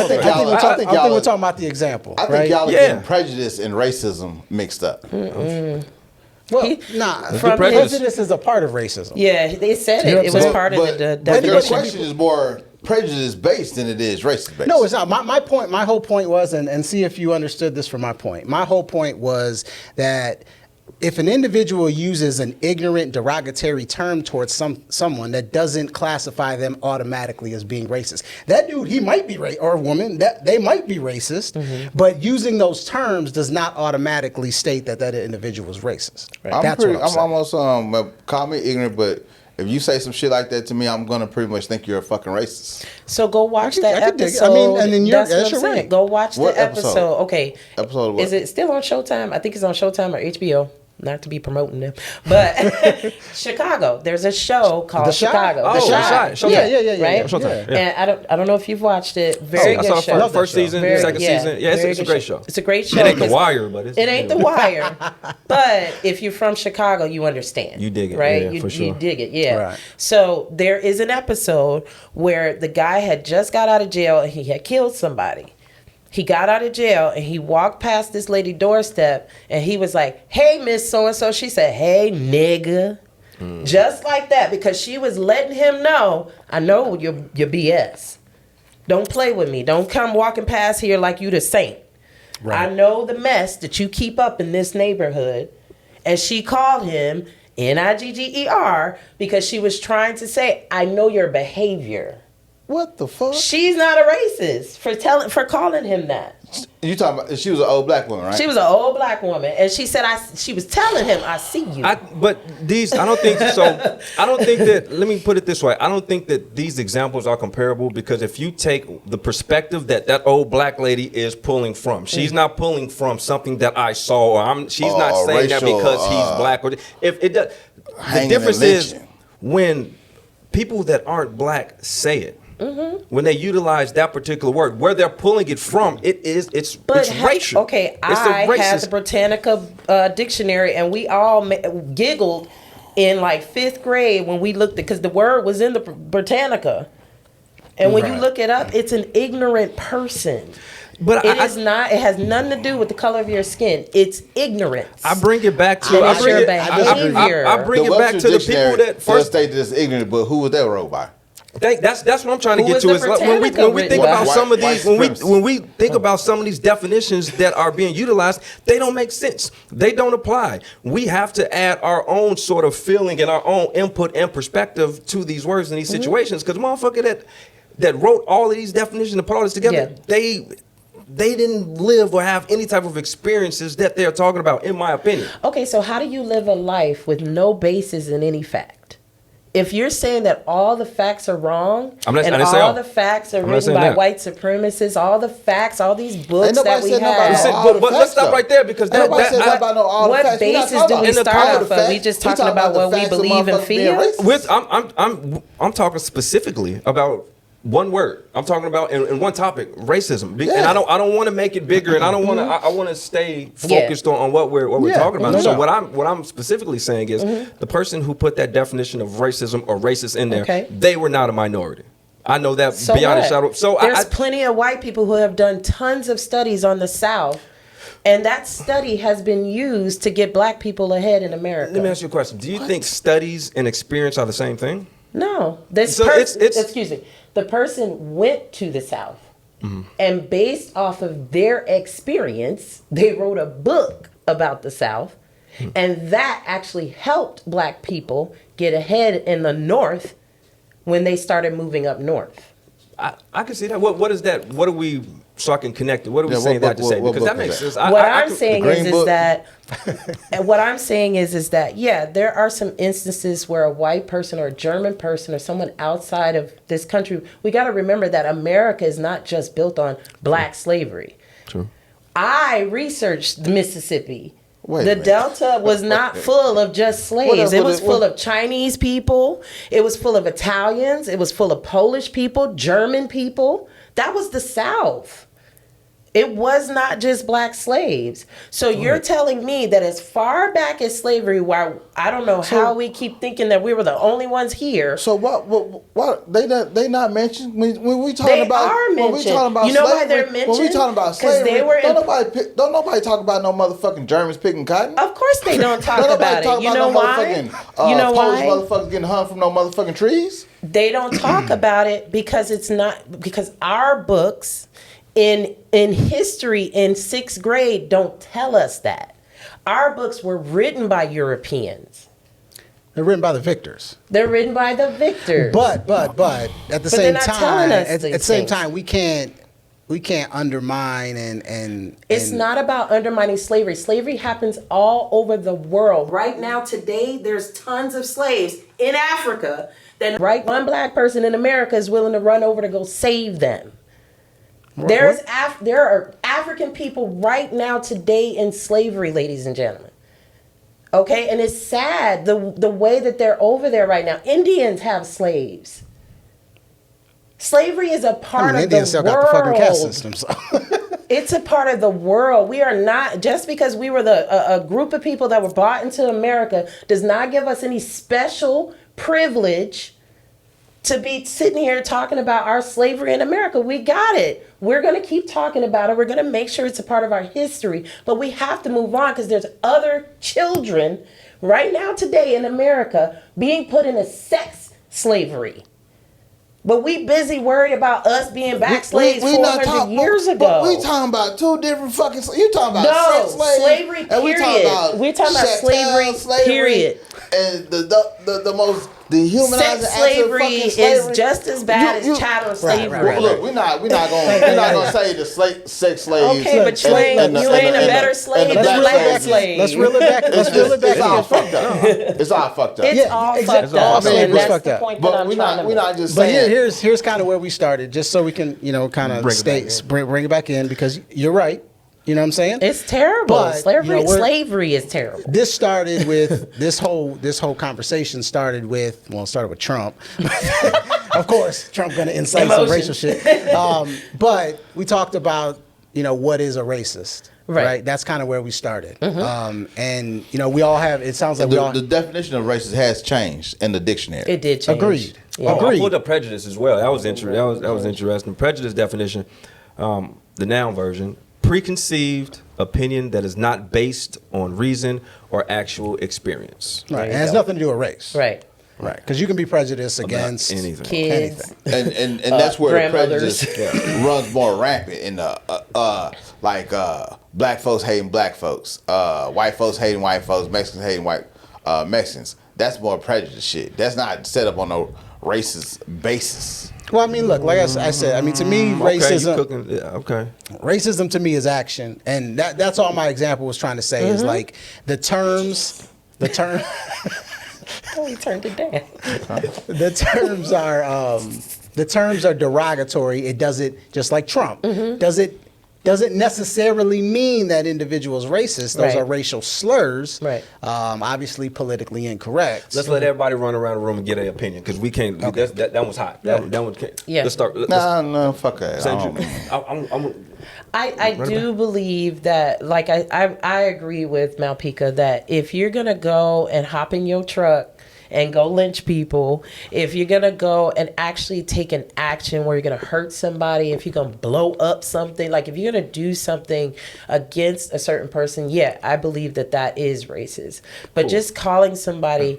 think we're talking about the example. I think right? y'all are Yeah. getting prejudice and racism mixed up. Well, nah. From Prejudice is a part of racism. Yeah, they said You know it. It was what I'm part of the But your definition. question is more prejudice based than it is racist based. No, it's not. My whole point was, and see if you understood this from my point. My whole point was that if an individual uses an ignorant, derogatory term towards someone, that doesn't classify them automatically as being racist. That dude, he might be or a woman, that they might be racist, but using those terms does not automatically state that individual is racist. Right? I'm almost call me ignorant, but if you say some shit like that to me, I'm gonna pretty much think you're a fucking racist. So go watch I that could dig it. episode. I mean, and then that's that's what I'm your saying. right. Go watch What the episode. Okay. Episode of what? Is it still on Showtime? I think it's on Showtime or HBO. Not to be promoting them, but Chicago. There's a show called The Shot? Chicago. Oh, The The Shot. Shot. Yeah. Right? Showtime, yeah. And I don't know if you've watched it. Very I good saw show. first season, Very- second season. Yeah, very it's a good great show. It's a great show. It ain't The 'cause Wire, but it's it ain't The Wire. But if you're from Chicago, you understand. You dig it, right? yeah, you, for sure. You dig it, yeah. Right. So there is an episode where the guy had just got out of jail and he had killed somebody. He got out of jail and he walked past this lady doorstep and he was like, "Hey, Miss So-and-so." She said, "Hey, nigga." Just like that, because she was letting him know, I know your BS. Don't play with me. Don't come walking past here like you the saint. Right. I know the mess that you keep up in this neighborhood. And she called him Nigger because she was trying to say, I know your behavior. What the fuck? She's not a racist for calling him that. You talking about? She was an old black woman, right? She was an old black woman, and she said, she was telling him, I see you. I don't think so. I don't think that. Let me put it this way. I don't think that these examples are comparable because if you take the perspective that old black lady is pulling from, she's not pulling from something that I saw. Or she's not saying that racial, because he's black. Or if it does, the difference is when people that aren't black say it. When they utilize that particular word, where they're pulling it from, it's racial. Okay, it's I had the Britannica dictionary, and we all giggled in like 5th grade when we looked at, because the word was in the Britannica, and when you look it up, it's an ignorant person. But it is not. It has nothing to do with the color of your skin. It's ignorance. I bring it back to. I bring it back to the people that first stated as ignorant. But who was that wrote by? That's what I'm trying to get to. Is like when we think about some of these, when we think about some of these definitions that are being utilized, they don't make sense. They don't apply. We have to add our own sort of feeling and our own input and perspective to these words in these situations. Because motherfucker that wrote all of these definitions and put all this together, they didn't live or have any type of experiences that they're talking about, in my opinion. Okay, so how do you live a life with no basis in any fact? If you're saying that all the facts are wrong, all the facts are written by white supremacists, all the facts, all these books that we have. But let's stop right there because what basis do we start off of? We just talking about what we believe and feel? I'm talking specifically about one word. I'm talking about in one topic, racism, and I don't want to make it bigger, and I don't want to. I want to stay focused on what we're talking about. So what I'm specifically saying is the person who put that definition of racism or racist in there, they were not a minority. I know that beyond a shadow. So there's plenty of white people who have done tons of studies on the South. And that study has been used to get black people ahead in America. Let me ask you a question. Do you think studies and experience are the same thing? No. Excuse me. The person went to the South, and based off of their experience, they wrote a book about the South, and that actually helped black people get ahead in the North when they started moving up north. I can see that. What is that? What are we, so I can connect it? What are we saying that to say? Because that makes sense. What I'm saying is that, yeah, there are some instances where a white person or a German person or someone outside of this country, we got to remember that America is not just built on black slavery. True. I researched the Mississippi. The Delta was not full of just slaves. It was full of Chinese people. It was full of Italians. It was full of Polish people, German people. That was the South. It was not just black slaves. So you're telling me that as far back as slavery, why I don't know how we keep thinking that we were the only ones here. So what they not mentioned when we talking about when we talking about you know slavery, why they're mentioned? When we talking about slavery, don't nobody talk about no motherfucking Germans picking cotton. Of course they don't talk about it. You know why? You know why? Polish motherfuckers getting hung from no motherfucking trees. They don't talk about it because our books in history in 6th grade don't tell us that. Our books were written by Europeans. They're written by the victors. They're written by the victors. But at the same time, we can't undermine and it's not about undermining slavery. Slavery happens all over the world. Right now, today, there's tons of slaves in Africa that one black person in America is willing to run over to go save them. There are African people right now today in slavery, ladies and gentlemen. Okay, and it's sad the way that they're over there right now. Indians have slaves. Slavery is a part of Indians the still world. got the fucking caste system. So. It's a part of the world. We are not, just because we were a group of people that were brought into America does not give us any special privilege to be sitting here talking about our slavery in America. We got it. We're going to keep talking about it. We're going to make sure it's a part of our history. But we have to move on because there's other children right now today in America being put in a sex slavery. But we busy worried about us being back slaves We not 400 years ago. But we talking about two different fucking. You talking about No, sex slavery, slavery, and period. We're talking about slavery, period. And the most dehumanizing Sex act of slavery fucking slavery is just as bad as chattel slavery. right. Look, we're not gonna say the sex slaves. Okay, but you ain't a better slave than a black slave. Let's reel it back. It's all fucked up. It's all fucked up. It's all fucked up, and that's the point that I'm trying to make. We're not just But saying. here's kind of where we started, just so we can kind of bring it back in, because you're right. You know what I'm saying? It's terrible. But, Slavery is terrible. This started with this whole conversation started with Trump. Of course, Trump going to incite some racial shit. But we talked about what is a racist. Right. That's kind of where we started. And we all have. It sounds like the definition of racist has changed in the dictionary. It did change. Agreed. Yeah. I pulled up prejudice as well. That was interesting. Prejudice definition, the noun version: preconceived opinion that is not based on reason or actual experience. Right. It has nothing to do with race. Like Because you can About be prejudiced against anything. kids. And that's where the prejudice runs more rampant in the black folks hating black folks, white folks hating white folks, Mexicans hating white Mexicans. That's more prejudice shit. That's not set up on a racist basis. Well, I mean, look, like I said, to me, racism. Racism to me is action, and that's all my example was trying to say is like the terms. Oh, he turned it down. The terms are derogatory. It doesn't, just like Trump. Doesn't necessarily mean that individual's racist. Those are racial slurs. Right. Obviously politically incorrect. Let's let everybody run around the room and get an opinion, because we can't. Okay. That one's hot. That one can't. Yeah. Let's start. No, fuck that. I do believe that, like, I agree with Malpika that if you're gonna go and hop in your truck and go lynch people, if you're gonna go and actually take an action where you're gonna hurt somebody, if you're gonna blow up something, like if you're gonna do something against a certain person, yeah, I believe that is racist. But just calling somebody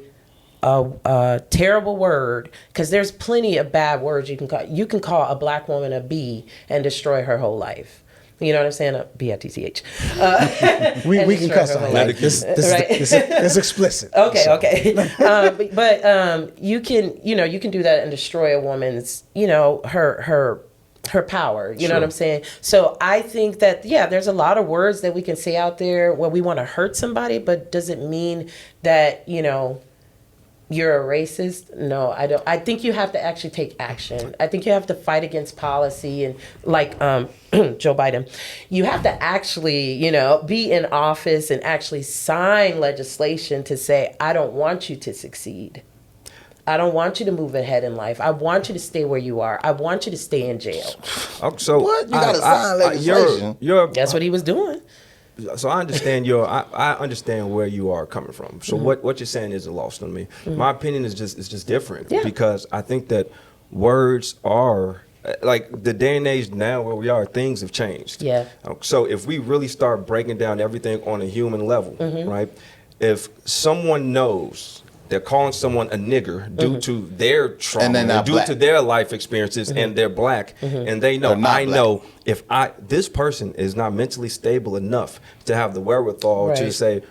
a terrible word, because there's plenty of bad words you can call. You can call a black woman a B and destroy her whole life. You know what I'm saying? B-I-T-C-H. We can cuss on that. This is explicit. Okay. But you can do that and destroy a woman's, her power. You know what I'm saying? So I think that, there's a lot of words that we can say out there where we want to hurt somebody, but does it mean that, you're a racist? No, I don't. I think you have to actually take action. I think you have to fight against policy, and like Joe Biden, you have to actually, be in office and actually sign legislation to say, I don't want you to succeed. I don't want you to move ahead in life. I want you to stay where you are. I want you to stay in jail. So what? You got to sign legislation. That's what he was doing. So I understand I understand where you are coming from. So what you're saying isn't lost on me. My opinion is just different, because I think that words are, like, the day and age now where we are, things have changed. Yeah. So if we really start breaking down everything on a human level, right? If someone knows they're calling someone a nigger due to their trauma, and due to their life experiences, and they're black, and they know, know if this person is not mentally stable enough to have the wherewithal to say,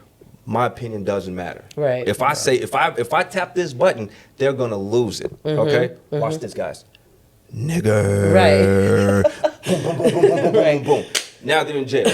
my opinion doesn't matter. Right. If I say, if I tap this button, they're gonna lose it. Okay. Watch this, guys. Nigger. Right. Boom, boom, boom, boom, boom, boom, boom. Now they're in jail.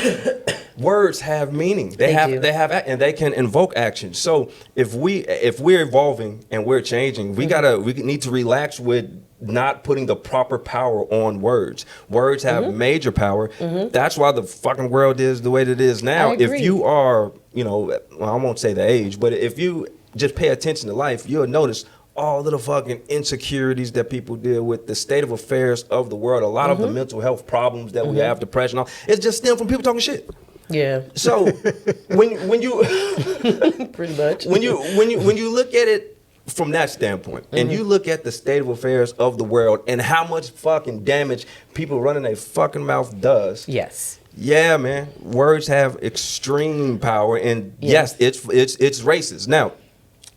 Words have meaning. They have, and they can invoke action. So if we're evolving and we're changing, we need to relax with not putting the proper power on words. Words have major power. That's why the fucking world is the way that it is now. If you are, I won't say the age, but if you just pay attention to life, you'll notice all of the fucking insecurities that people deal with, the state of affairs of the world, a lot of the mental health problems that we have, depression, all, it's just stem from people talking shit. Yeah. So when you pretty much when you look at it from that standpoint, and you look at the state of affairs of the world and how much fucking damage people running their fucking mouth does. Yes. Yeah, man. Words have extreme power, and yes, it's racist. Now,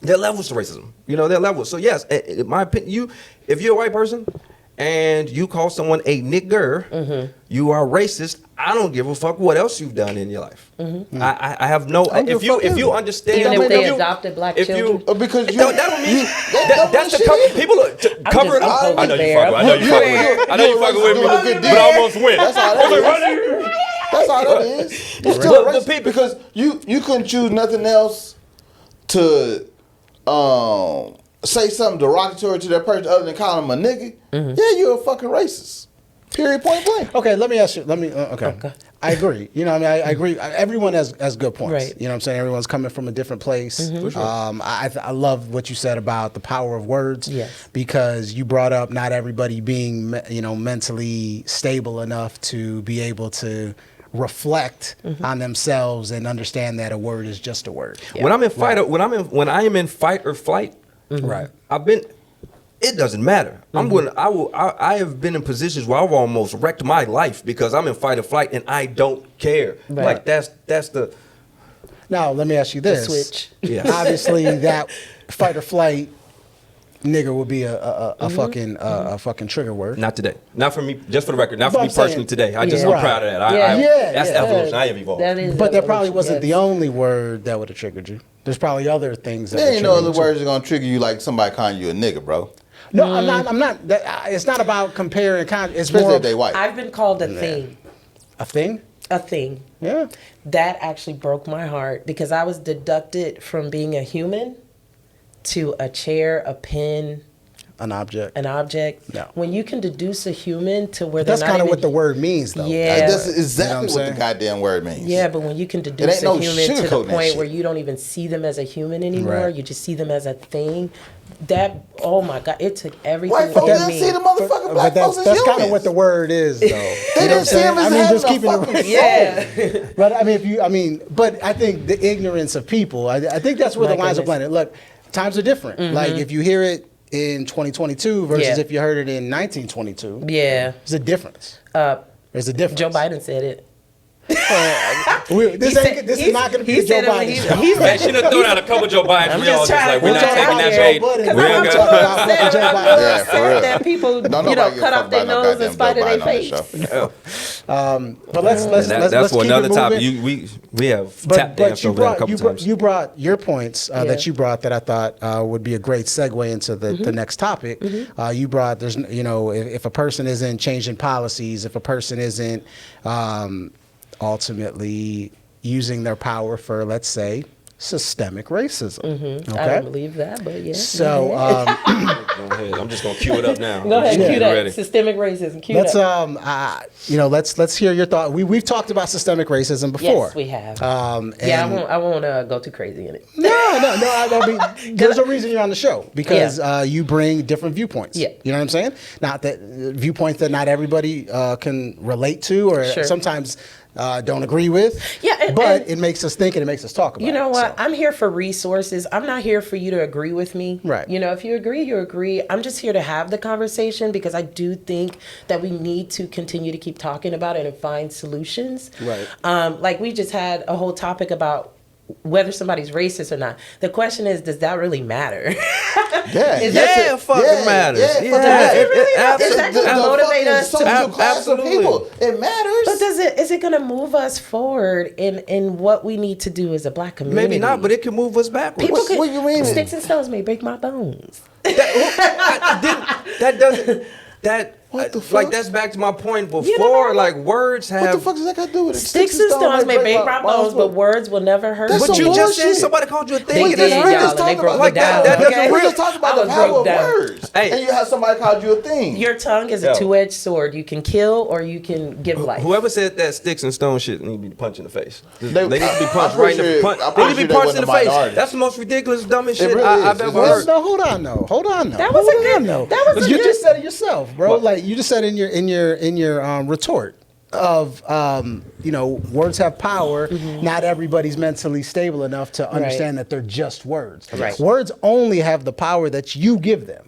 there are levels to racism. There are levels. So yes, in my opinion, if you're a white person and you call someone a nigger, you are racist. I don't give a fuck what else you've done in your life. I have no. If you understand, Even if they you- adopted black if children. you because you, that don't mean that's the shit. people are covering I'm up. totally I know you fair. fucking. I know you fucking with me. I know you fucking with me, Doing a good but I almost went. That's all that is. That's all that is. It's still But the racist people- because you couldn't choose nothing else to say something derogatory to that person other than calling them a nigga. Yeah, you're a fucking racist. Period. Point blank. Okay, let me ask you. Okay. I agree. You know, what I mean, I agree. Everyone has good points. Right. You know, what I'm saying everyone's coming from a different place. I love what you said about the power of words. Yes. Because you brought up not everybody being, mentally stable enough to be able to reflect on themselves and understand that a word is just a word. When I'm in fight, when I am in fight or flight, Right. It doesn't matter. I have been in positions where I've almost wrecked my life because I'm in fight or flight and I don't care. Right. Like that's the. Now let me ask you this. switch. Yeah. Obviously, that fight or flight nigger would be a fucking trigger word. Not today. Not for me. Just for the record. Not for But me I'm saying- personally today. I'm Yeah. proud of that. That's Yeah. evolution. I have evolved. That is But that probably evolution, wasn't yes. the only word that would have triggered you. There's probably other things that There would ain't no trigger other you, words that gonna trigger you like somebody calling you a nigga, bro. too. No, I'm not. It's not about comparing. It's Especially more if they white. I've been called a thing. a thing. A thing. Yeah. That actually broke my heart because I was deducted from being a human to a chair, a pen, An object. an object. No. When you can deduce a human to where That's they're not kind of even, what the word means, though. Yeah. That's You know exactly what I'm what saying? the goddamn word means. Yeah, but when you can deduce ain't no a human to the sugarcoating that point shit. where you don't even see them as a human anymore, Right. you just see them as a thing. That, oh my God, it took everything White folks from didn't me. see the motherfucking But black folks that's as kind of humans. what the word is, though. They didn't see him as having a fucking Yeah. But but I think the ignorance of people. I think that's where My the lines are goodness. blended. Look, times are different. Like if you hear it in 2022 versus Yeah. if you heard it in 1922, Yeah. there's a difference. There's a difference. Joe Biden said it. This is not going to be he the Joe said it when Biden he- show. he Man, should have thrown out a couple Joe Bidens. I'm We all just just trying like to- we're not we're taking talking that about bait. Joe Budden. We I'm ain't talking got. about fucking Joe Biden. Yeah, for real. that people, Don't nobody cut off their nose in spite of their face. But let's That's for keep another it moving. topic. We have tap danced over that a couple times. You brought your points Yeah. that you brought that I thought would be a great segue into the next topic. You brought if a person isn't changing policies, if a person isn't ultimately using their power for, let's say, systemic racism. I don't believe that, but yeah. So Go ahead. I'm just gonna cue it up now. Go ahead, Just cue get that. ready. Systemic racism. Cue let's that. let's hear your thought. We've talked about systemic racism before. Yes, we have. And I won't go too crazy in it. No. There's a reason you're on the show because you bring different viewpoints. Yeah. You know what I'm saying? Not that viewpoints that not everybody can relate to or Sure. sometimes don't agree with. Yeah, but it makes us think and it makes us talk about it. You know what? So. I'm here for resources. I'm not here for you to agree with me. Right. You know, if you agree, you agree. I'm just here to have the conversation because I do think that we need to continue to keep talking about it and find solutions. Right. Like we just had a whole topic about whether somebody's racist or not. The question is, does that really matter? Yeah, Is Yeah, that it fucking matters. Yeah, Yeah, Does it really matter? absolutely. Is that gonna motivate us to social class of absolutely. people? It matters. But is it going to move us forward in what we need to do as a black community? Maybe not, but it can move us backwards. People What you mean? Sticks and stones may break my bones. That doesn't. What the fuck? Like that's back to my point before. You never- Like words What the have. fuck does that got to do with it? Sticks and stones may break my bones, but words will never hurt. That's But some you just said bullshit. somebody called you a They thing. did, That's y'all, real. and they broke me Like down. that doesn't okay? We real- just talked about I the was power broke of down. words, Hey. and you have somebody called you a thing. Your tongue is Yo. a two-edged sword. You can kill or you can give life. Whoever said that sticks and stone shit need to be punched in the face. They need to be I'm punched pretty right in the sure- punch. I'm They need pretty to be sure punched they in the wasn't a face. minority. That's the most ridiculous, dumbest It shit really I've is. ever Well, heard. No, hold on, though. That was a good- that was a You good- just said it yourself, bro. What? Like you just said in your retort of words have power. Not everybody's mentally stable enough to understand that they're just words. Right. Words only have the power that you give them.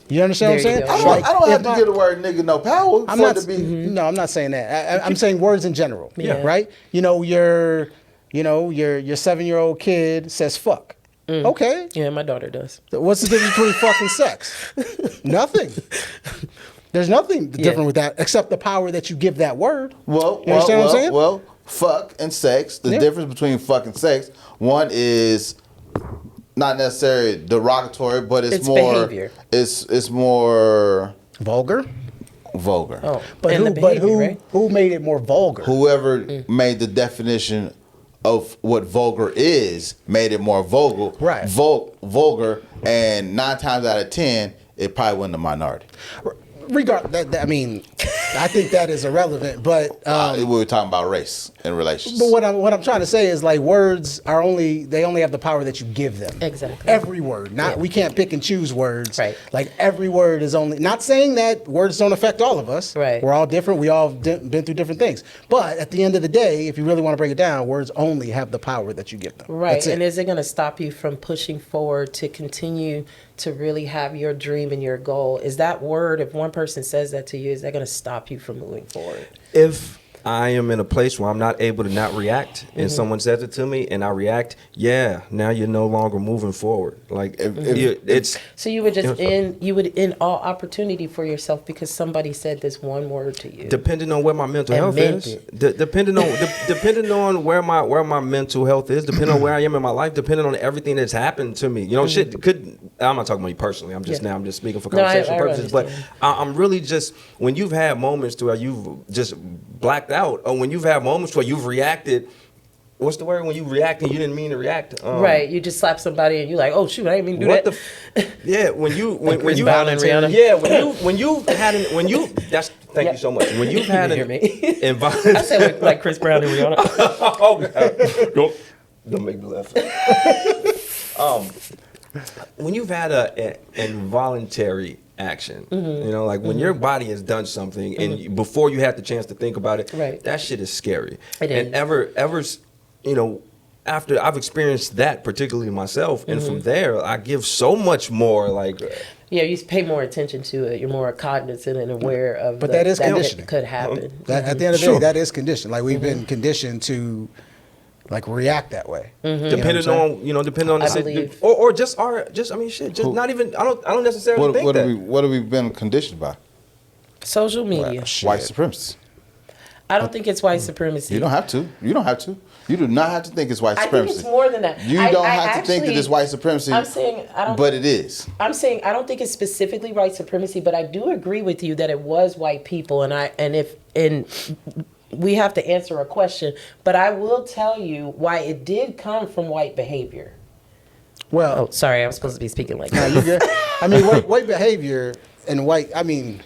You understand There what you I'm go. saying? I don't have if to I- give the word nigga no power I'm for not. it to be. No, I'm not saying that. I'm saying words in general. Yeah. Right. Your 7-year-old kid says fuck. Okay. Yeah, my daughter does. What's the difference between fuck and sex? Nothing. There's nothing different with that except the power that you give that word. Well, You understand what I'm saying? Well, fuck and sex. The difference between fuck and sex, one is not necessarily derogatory, but it's more behavior. It's more Vulgar. Oh, But and who? the behavior, right? Who made it more vulgar? Whoever made the definition of what vulgar is made it more vulgar. Right. Vulgar, and 9 times out of 10, it probably wasn't a minority. I mean, I think that is irrelevant. But we were talking about race and relations. But what I'm trying to say is like words are they only have the power that you give them. Exactly. Every word. We can't pick and choose words. Right. Like every word is only, not saying that words don't affect all of us. Right. We're all different. We all been through different things. But at the end of the day, if you really want to break it down, words only have the power that you give them. Right. That's it. And is it going to stop you from pushing forward to continue to really have your dream and your goal? Is that word, if one person says that to you, is that going to stop you from moving forward? If I am in a place where I'm not able to not react, and someone says it to me, and I react, now you're no longer moving forward. Like it's So you would just end all opportunity for yourself because somebody said this one word to you. depending on where my mental And health meant is. Depending on where my mental health is, depending on where I am in my life, depending on everything that's happened to me. You know, shit could. I'm not talking about you personally. I'm just speaking for conversation purposes. But I'm really just, when you've had moments to where you've just blacked out, or when you've had moments where you've reacted. What's the word when you react and you didn't mean to react? Right, you just slap somebody and you're like, "Oh shoot, I didn't mean to do that." When you Brown and Rihanna. thank you so much. When you've had hear an me. involuntary, I said like Chris Brown and Rihanna. oh God, don't make me laugh. When you've had an involuntary action, you know, like when your body has done something and before you had the chance to think about it, Right. that shit is scary. It and is. ever, you know, after I've experienced that particularly myself, and from there I give so much more. Like, Yeah, you pay more attention to it. You're more cognizant and aware of. But that is conditioning. Could happen. At the end of the day, that is conditioned. Like we've been conditioned to like react that way. depending on the I sit- believe. or just not even I don't necessarily think that. What have we been conditioned by? Social media. White supremacy. I don't think it's white supremacy. You don't have to. You don't have to. You do not have to think it's white I supremacy. think it's more than that. You don't have to think that it's white supremacy. I'm saying I don't. But it is. I'm saying I don't think it's specifically white supremacy, but I do agree with you that it was white people, and we have to answer a question. But I will tell you why it did come from white behavior. Well, Oh, sorry, I was supposed to be speaking like no, that. you good. I mean, white behavior and white. I mean,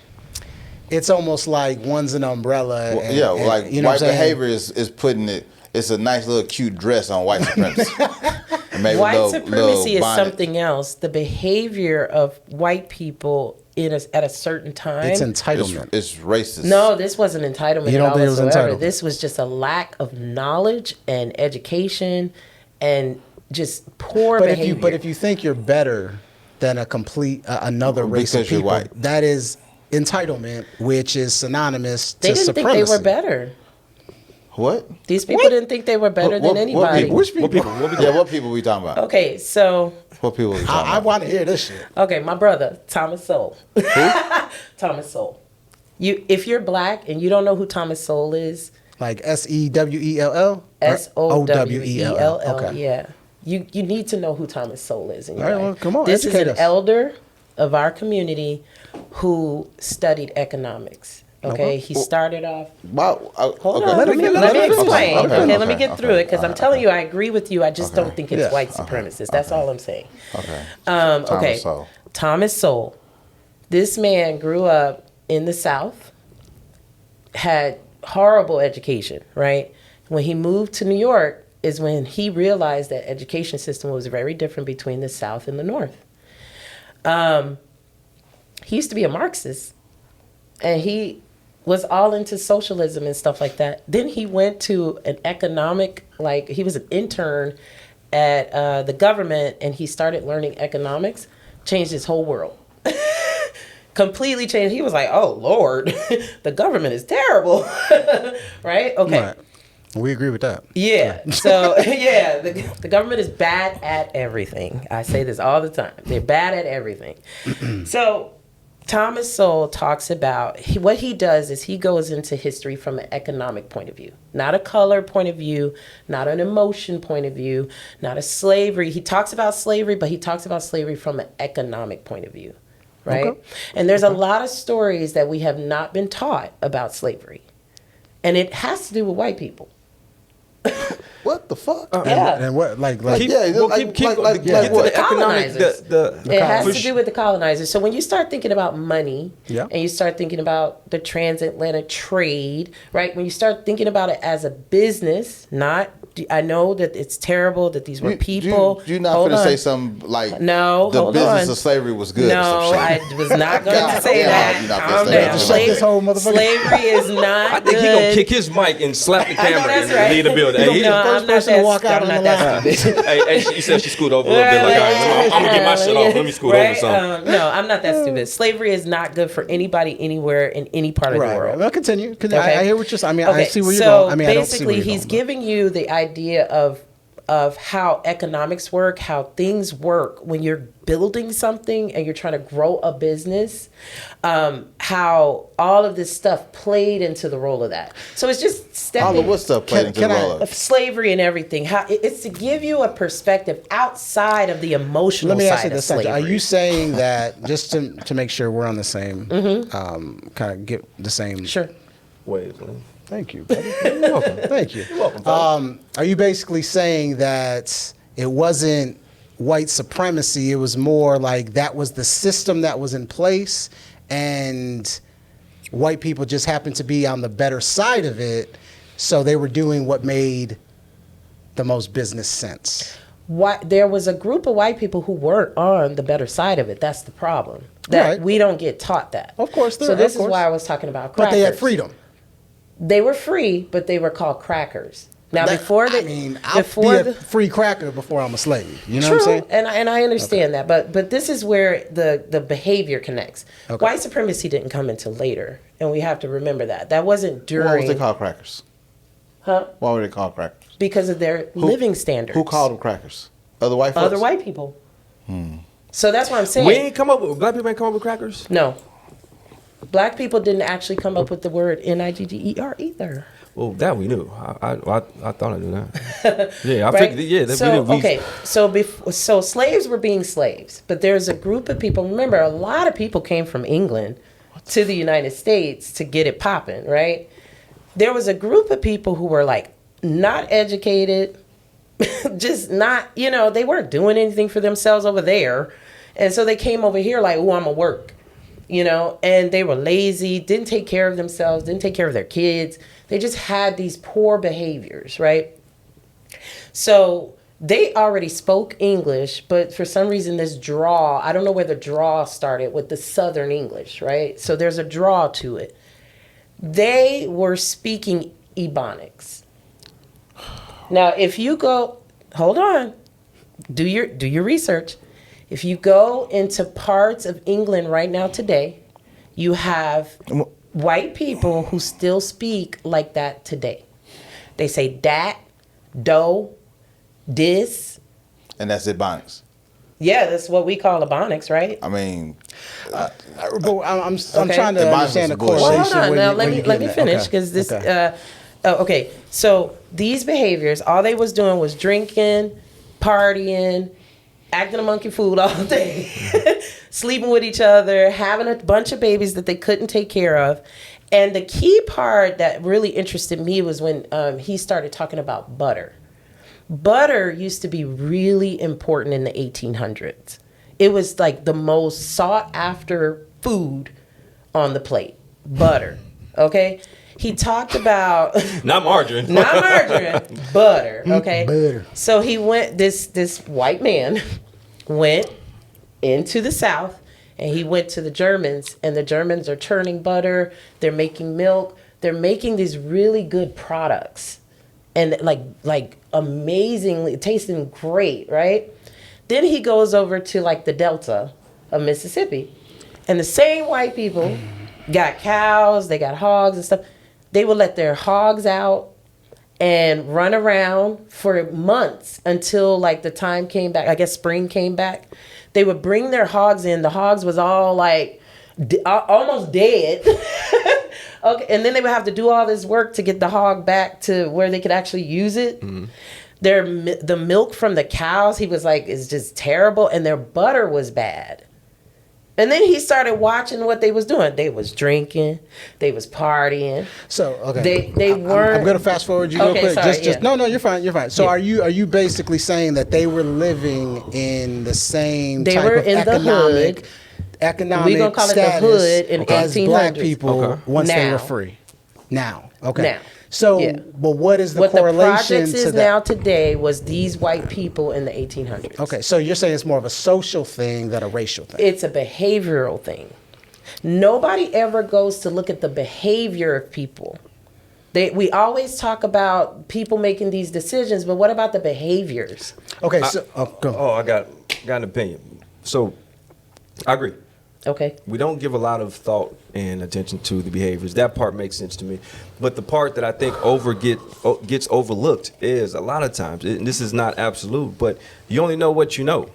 it's almost like one's an umbrella. Well, and, yeah, and, like you know white what I'm saying? behavior is putting it. It's a nice little cute dress on white supremacy. And maybe White supremacy is bonnet. something else. The behavior of white people at a certain time. It's entitlement. It's racist. No, this wasn't entitlement You at don't all think it was whatsoever. entitlement? This was just a lack of knowledge and education and just poor behavior. But if you think you're better than a complete another race of Because you're people, white. that is entitlement, which is synonymous they to didn't supremacy. think they were better. What? These people didn't think they were better than anybody. people? Which people? Yeah, what people we talking about? Okay, so What people we talking I about? want to hear this shit. okay, my brother Thomas Sowell. Thomas Sowell. If you're black and you don't know who Thomas Sowell is, Like SEWELL? SOWELL. Okay. Yeah. You need to know who Thomas Sowell is in your All right, life. well, come on, This is educate an us. elder of our community who studied economics. Okay, he started off. Wow. Hold okay. on, let me explain. Okay, let me get through it because I'm okay. telling you, I agree with you. I just don't think it's Yeah. white supremacist. That's all I'm saying. Okay. Okay, Sowell. Thomas Sowell. This man grew up in the South, had horrible education, right? When he moved to New York is when he realized that education system was very different between the South and the North. He used to be a Marxist, and he was all into socialism and stuff like that. Then he went to an economic, he was an intern at the government, and he started learning economics, changed his whole world. Completely changed. He was like, oh, Lord, the government is terrible. Right? Okay. Right. We agree with that. Yeah. So, yeah, the government is bad at everything. I say this all the time. They're bad at everything. So, Thomas Sowell talks about, what he does is he goes into history from an economic point of view, not a color point of view, not an emotion point of view, not a slavery. He talks about slavery, but he talks about slavery from an economic point of view, right? Okay. And there's a lot of stories that we have not been taught about slavery. And it has to do with white people. What the fuck? Yeah. And what, like Keep, yeah, well, like- keep, like- like, like get to what? the economic, Colonizers. the It has for to do with the colonizers. So when you start thinking about money, Yeah. and you start thinking about the transatlantic trade, right? When you start thinking about it as a business, not, I know that it's terrible that these were people. You're not Hold going to on. say something like No, the hold business on. of slavery was good. or No, some shit. I was not going to God say damn, that. you're not Calm gonna say down. that. Shut this whole motherfucker. Slavery is not I think good. he gonna kick his mic and slap the I know camera that's and right. leave the building. He gonna Hey, be the No, first I'm not person to that- walk out I'm on not the that line. stupid. hey, she said she scoot over a little bit. Like, all right, I'm gonna get my shit off. Let me scoot over something. No, I'm not that stupid. Slavery is not good for anybody anywhere in any part of the Right, world. right. Well, continue. 'Cause Okay. I hear what you're saying. I mean, I Okay, see where you're so going. I mean, I don't see where basically, you're he's going, giving you the idea of how economics work, how things work when you're building something and you're trying to grow a business, how all of this stuff played into the role of that. So it's just All stepping of what stuff played into the can I- role of slavery and everything. How it's to give you a perspective outside of the emotional Let me ask side you of this: slavery. Are you saying that just to make sure we're on the same, kind of get the same? Sure. Wait, man. Thank you, buddy. You're welcome. Thank you. You're welcome. Are you basically saying that it wasn't white supremacy? It was more like that was the system that was in place, and white people just happened to be on the better side of it, so they were doing what made the most business sense. There was a group of white people who weren't on the better side of it. That's the problem. That Right. we don't get taught that. Of course, So this of course. is why I was talking about But crackers. they had freedom. They were free, but they were called crackers. Now before they, I mean, I'll before be a free cracker before I'm a slave. You know True, what I'm saying? and I understand that, but this is where the behavior connects. Okay. White supremacy didn't come until later, and we have to remember that wasn't during. Why was they called crackers? Huh? Why were they called crackers? Because of their living standards. Who called them crackers? Other white folks? Other white people. So that's what I'm saying. We ain't come up with black people ain't come up with crackers. No. Black people didn't actually come up with the word Nigger either. Well, that we knew. I thought I knew that. Yeah, I Right? figured. Yeah, that So, we knew. okay. So slaves were being slaves, but there's a group of people. Remember, a lot of people came from England to the United States to get it popping, right? There was a group of people who were like not educated, just not, they weren't doing anything for themselves over there. And so they came over here like, oh, I'm going to work, and they were lazy, didn't take care of themselves, didn't take care of their kids. They just had these poor behaviors, right? So they already spoke English, but for some reason this draw, I don't know where the draw started with the Southern English, right? So there's a draw to it. They were speaking Ebonics. Now, if you go, hold on, do your research. If you go into parts of England right now today, you have white people who still speak like that today. They say dat, do, dis. And that's Ebonics. Yeah, that's what we call Ebonics, right? I mean, But I'm Okay. trying to The Bible understand the is bullshit. Well, correlation. hold on. when Now you- let when me you let get me that. finish Okay. because this. Okay. Okay, so these behaviors, all they was doing was drinking, partying, acting a monkey fool all day, sleeping with each other, having a bunch of babies that they couldn't take care of. And the key part that really interested me was when he started talking about butter. Butter used to be really important in the 1800s. It was like the most sought after food on the plate. Butter. Okay? He talked about Not margarine. not margarine, butter. Okay. Butter. So he went. This white man went into the South, and he went to the Germans, and the Germans are churning butter. They're making milk. They're making these really good products, and like amazingly tasting great, right? Then he goes over to like the Delta of Mississippi, and the same white people got cows. They got hogs and stuff. They would let their hogs out and run around for months until like the time came back. I guess spring came back. They would bring their hogs in. The hogs was all like almost dead. Okay, and then they would have to do all this work to get the hog back to where they could actually use it. The milk from the cows, he was like, is just terrible, and their butter was bad. And then he started watching what they was doing. They was drinking. They was partying. So okay, they weren't. I'm gonna fast forward you real quick. Sorry, No, you're fine. You're fine. So Yeah. are you basically saying that they were living in the same They type were of in the hood. economic We gonna call it the status hood in as 1800s. black people Okay. once they Now. were free? Now, okay. Now. So, Yeah. but what is the What the correlation projects to is that? now today was these white people in the 1800s. Okay, so you're saying it's more of a social thing than a racial thing. It's a behavioral thing. Nobody ever goes to look at the behavior of people. We always talk about people making these decisions, but what about the behaviors? Okay, so go. Oh, I got an opinion. So, I agree. Okay. We don't give a lot of thought and attention to the behaviors. That part makes sense to me. But the part that I think gets overlooked is a lot of times, and this is not absolute, but you only know what you know.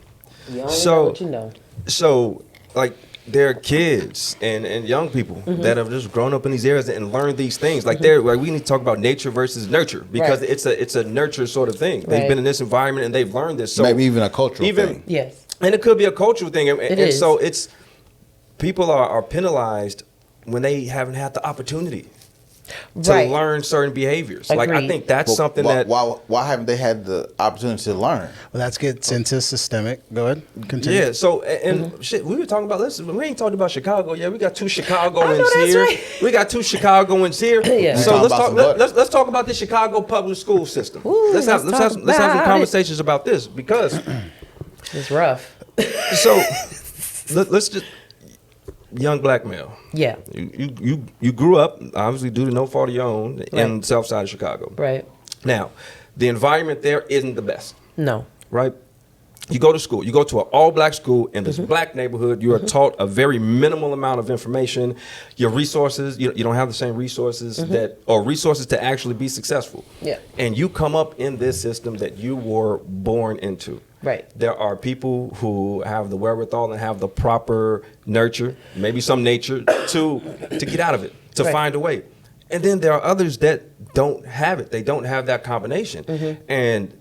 You only know what you know. So, like, there are kids and young people that have just grown up in these areas and learned these things. Like, we need to talk about nature versus nurture, because Right. it's a nurture sort of thing. They've Right. been in this environment and they've learned this. So Maybe even a cultural thing. Yes. and it could be a cultural thing. And is. so it's people are penalized when they haven't had the opportunity to Right. learn certain behaviors. Like, I Agreed. think that's But something why, that why haven't they had the opportunity to learn? Well, that gets into systemic. Go ahead, continue. yeah. So and shit, we were talking about this. We ain't talked about Chicago yet. We got two Chicagoans that's here. right. We got two Chicagoans here. Yeah. So We let's talking talk. about some Let's talk about the Chicago public school system. Ooh, let's have let's talk some about it. conversations about this, because It's rough. so let's just young black male. Yeah. You grew up, obviously due to no fault of your own, in the south side of Chicago. Right. Now, the environment there isn't the best, No. right? You go to school. You go to an all-black school in this black neighborhood. You are taught a very minimal amount of information. Your resources, you don't have the same resources resources to actually be successful. Yeah. And you come up in this system that you were born into. Right. There are people who have the wherewithal and have the proper nurture, maybe some nature, to get out of it, to Right. find a way. And then there are others that don't have it. They don't have that combination. And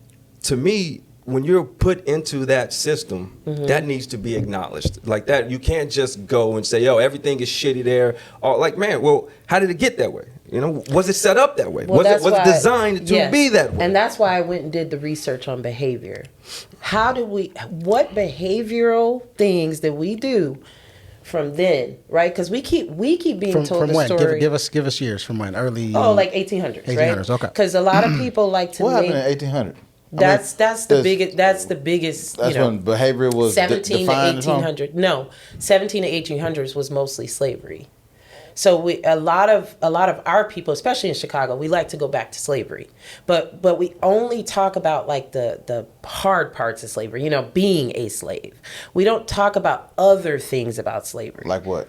to me, when you're put into that system, that needs to be acknowledged. Like that, you can't just go and say, "Yo, everything is shitty there." Or like, man, well, how did it get that way? You know, was it set up that way? Well, was that's it why- designed to yes. be that way? And that's why I went and did the research on behavior. What behavioral things did we do from then, right? Because we keep being told From the when? story. Give us years. From when? Early. like 1800s, 1800s, right? okay. Because a lot of people like to What make happened in 1800? that's the biggest. That's the biggest. That's you know, when behavior was 17 to defined as wrong? 1800. No, 17 to 1800s was mostly slavery. So a lot of our people, especially in Chicago, we like to go back to slavery, but we only talk about like the hard parts of slavery. You know, being a slave. We don't talk about other things about slavery, Like what?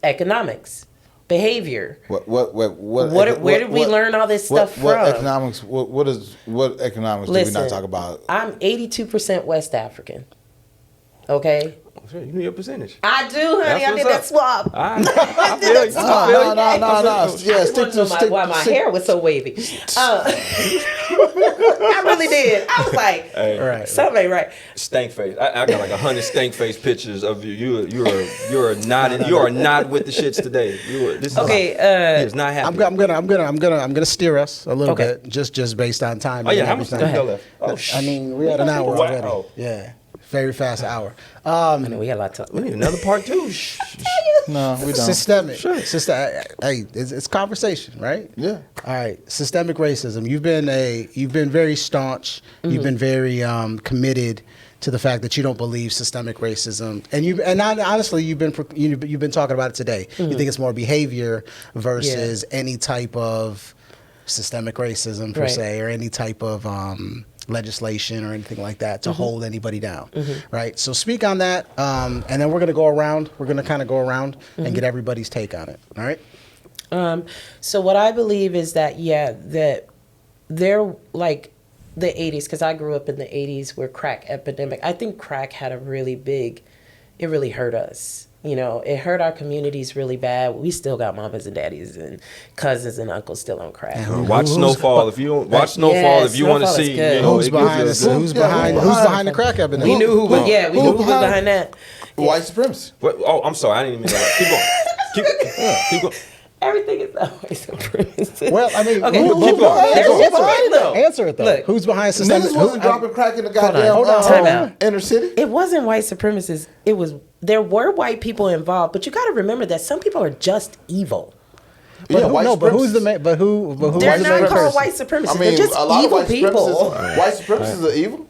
economics, behavior. Where did we learn all this stuff what from? economics? What economics do we Listen, not talk about? I'm 82% West African. Okay. Sure, you know your percentage. I do, honey. That's I did that what's swap. I feel you. No. Yeah, I stick wanted to know to why my hair was so wavy. I really did. I was like, Right. something ain't right. Stank face. I got like 100 stank face pictures of you. You are not with the shits today. Okay. It's not happy. I'm gonna steer us a little Okay. bit, just based on time. Oh yeah, and how much everything. time you got left? Oh I mean, we had an hour Wow. already. Yeah, very fast hour. I know we had a lot to talk We about. need another part two. No, we don't. Systemic. Hey, it's conversation, right? Yeah. All right. Systemic racism. You've been very staunch. You've been very committed to the fact that you don't believe systemic racism, and honestly, you've been talking about it today. You think it's more behavior versus any type of systemic racism per Right. se, or any type of legislation or anything like that to hold anybody down, right? So speak on that, and then we're gonna go around. We're gonna kind of go around and get everybody's take on it. All right. So what I believe is that that they're like the 80s, because I grew up in the 80s where crack epidemic. I think crack had a really big, it really hurt us. it hurt our communities really bad. We still got mamas and daddies and cousins and uncles still on crack. Watch Snowfall if you want to see Snowfall who's behind the crack epidemic. We knew who was behind that. White supremacy. Oh, I'm sorry, I didn't even know that. Keep going. Keep going. Everything is always supremacist. Well, I mean, keep going. Answer it though. Look, who's behind systemic? Niggas wasn't dropping crack in the goddamn Time out. inner city. It wasn't white supremacists. There were white people involved, but you got to remember that some people are just evil. But Yeah, white but who's the supremacists. main? But who? They're the not main called person? white supremacists. I mean, They're just a lot evil of people. white supremacists are evil.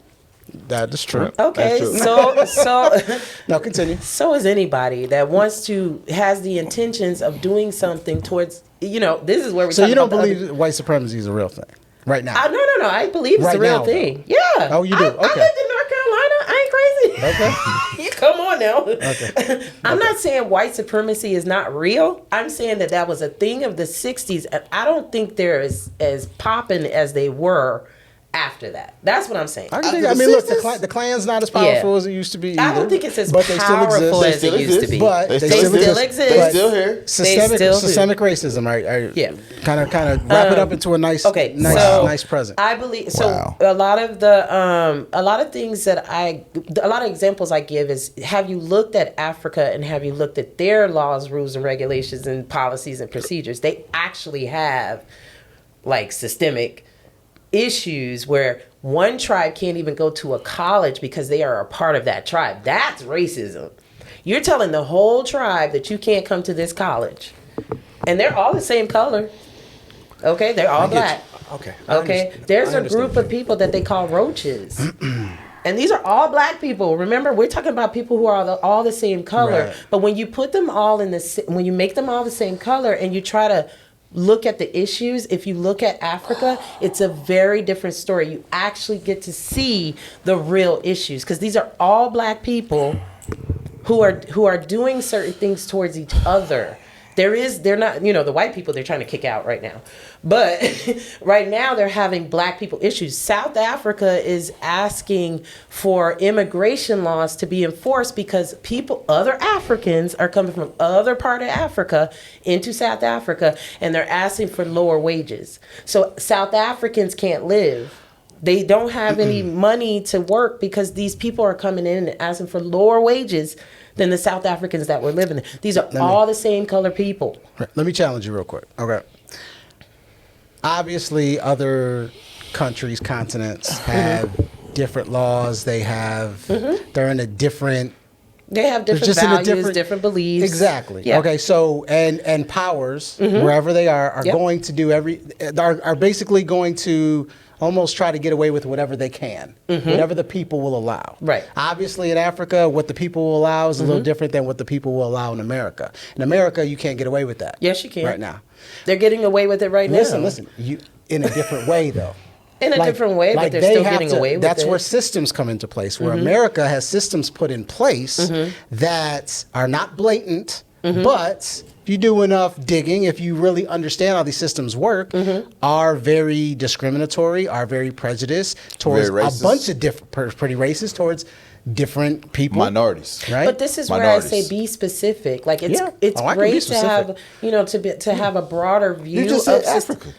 That is true. Okay, That's true. so No, continue. so is anybody that has the intentions of doing something towards, this is where we. So you don't believe white supremacy is a real thing right now? No. I believe it's Right a real now, thing. Yeah. Oh, you do? I Okay. lived in North Carolina. I ain't crazy. Okay. You come on now. Okay. I'm not saying white supremacy is not real. I'm saying that was a thing of the 60s, and I don't think they're as popping as they were after that. That's what I'm saying. I After mean, the look, 60s? the Klan's not as powerful as it used to be either. I don't think it's as but they still powerful exist. as it used to be. But They they still still exist. exist. They But still here. Systemic racism. Yeah. Kind of wrap it up into a nice, nice present. I believe so. Wow. A lot of examples I give is, have you looked at Africa and have you looked at their laws, rules, and regulations and policies and procedures? They actually have like systemic issues where one tribe can't even go to a college because they are a part of that tribe. That's racism. You're telling the whole tribe that you can't come to this college, and they're all the same color. Okay, they're all black. Okay. Okay, there's a group of people that they call roaches. And these are all black people. Remember, we're talking about people who are all the same color. Right. But when you put them all when you make them all the same color and you try to look at the issues, if you look at Africa, it's a very different story. You actually get to see the real issues because these are all black people who are doing certain things towards each other. They're not, the white people they're trying to kick out right now. But right now they're having black people issues. South Africa is asking for immigration laws to be enforced because other Africans are coming from other part of Africa into South Africa, and they're asking for lower wages. So South Africans can't live. They don't have any money to work because these people are coming in and asking for lower wages than the South Africans that were living there. These are all the same color people. Let me challenge you real quick. Okay. Obviously, other countries, continents have different laws. They're in a different. They have different values, different beliefs. Exactly. Yeah. Okay. So and powers wherever they are going to do are basically going to almost try to get away with whatever they can, whatever the people will allow. Right. Obviously, in Africa, what the people will allow is a little different than what the people will allow in America. In America, you can't get away with that. Yes, you can. Right now. They're getting away with it right now. Listen. You in a different way though. In a different way, but they're they still have getting away with That's it. where systems come into place, where America has systems put in place that are not blatant, but if you do enough digging, if you really understand how these systems work, are very discriminatory, are very prejudiced towards a bunch of different, pretty racist towards different people, Minorities, right? But this is where I say be specific. Like it's I can be great to specific. have to have a broader view. You just said Africa.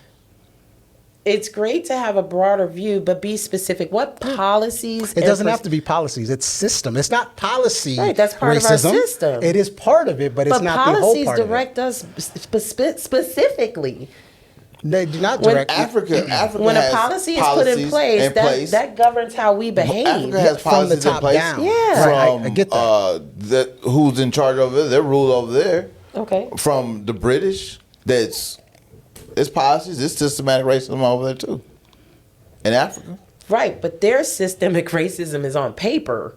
It's great to have a broader view, but be specific. What policies? It doesn't have to be policies. It's system. It's not policy. Right, that's part of our system. It is part of it, but it's not the whole policies part of it. direct us specifically. They do not direct Africa When a has policy is put in place, that governs how we behave. Africa has from the policies top in place. down. Yeah. Right, I get that. Who's in charge over there? They're ruled over there. Okay. From the British, it's policies. It's systematic racism over there too. In Africa. Right, but their systemic racism is on paper.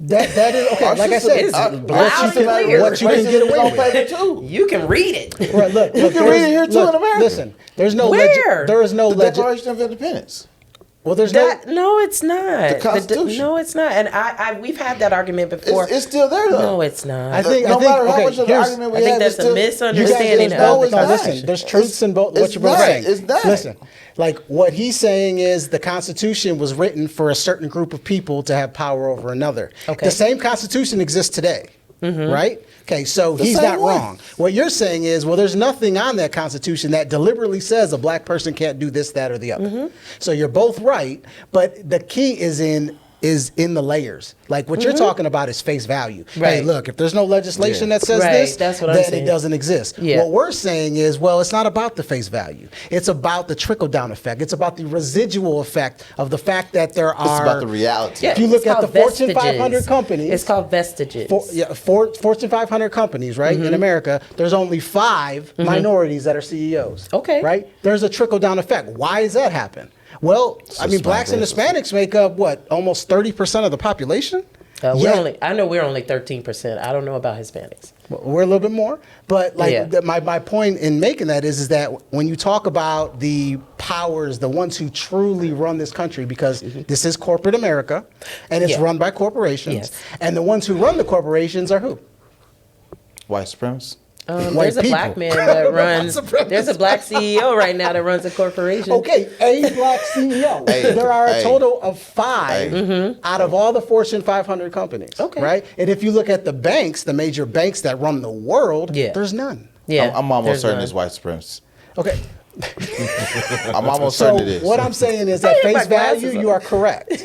That is okay. Like I said, It's what loud and clear. you can get away on with. paper too. You can read it. Right, look, You can read it here too in America. Listen, there's no Where? there is no The legend. Declaration of Independence. Well, there's No, it's not. The Constitution. No, it's not. And we've had that argument before. It's still there though. No, it's not. I think no matter how okay, much of the here's- argument we I think have, that's it's still, a misunderstanding No, it's No, not. listen, there's truths in both what It's you're both not. saying. It's not. Listen, like what he's saying is the Constitution was written for a certain group of people to have power over another. Okay. The same Constitution exists today. right? Okay, so The he's same not way. wrong. What you're saying is, well, there's nothing on that Constitution that deliberately says a black person can't do this, that, or the other. So you're both right, but the key is in the layers. Like what you're talking about is face value. Hey, Right. look, if there's no legislation that says Right, this, that's what I'm then saying. it doesn't exist. Yeah. What we're saying is, well, it's not about the face value. It's about the trickle-down effect. It's about the residual effect of the fact that there are... It's about the reality. Yeah, If you look it's at the called Fortune vestiges. 500 companies... It's called vestiges. Fortune 500 companies, right? In America, there's only 5 minorities that are CEOs. Okay. Right? There's a trickle-down effect. Why does that happen? Well, I mean, blacks and Hispanics make up, what, almost 30% of the population? I know we're only 13%. I don't know about Hispanics. We're a little bit more, but like Yeah. my point in making that is that when you talk about the powers, the ones who truly run this country, because this is corporate America, and it's Yeah. run by corporations, Yes. and the ones who run the corporations are who? White supremacists. White There's a black people. man that runs. supremacist. There's a black CEO right now that runs a corporation. Okay, a black CEO. Hey, there are a hey. total of 5 out of all the Fortune 500 companies. Okay. Right? And if you look at the banks, the major banks that run the world, Yeah. there's none. Yeah, I'm almost there's certain none. it's white supremacists. Okay. I'm almost So certain it is. what I'm saying is that I have my face value, glasses on. you are correct.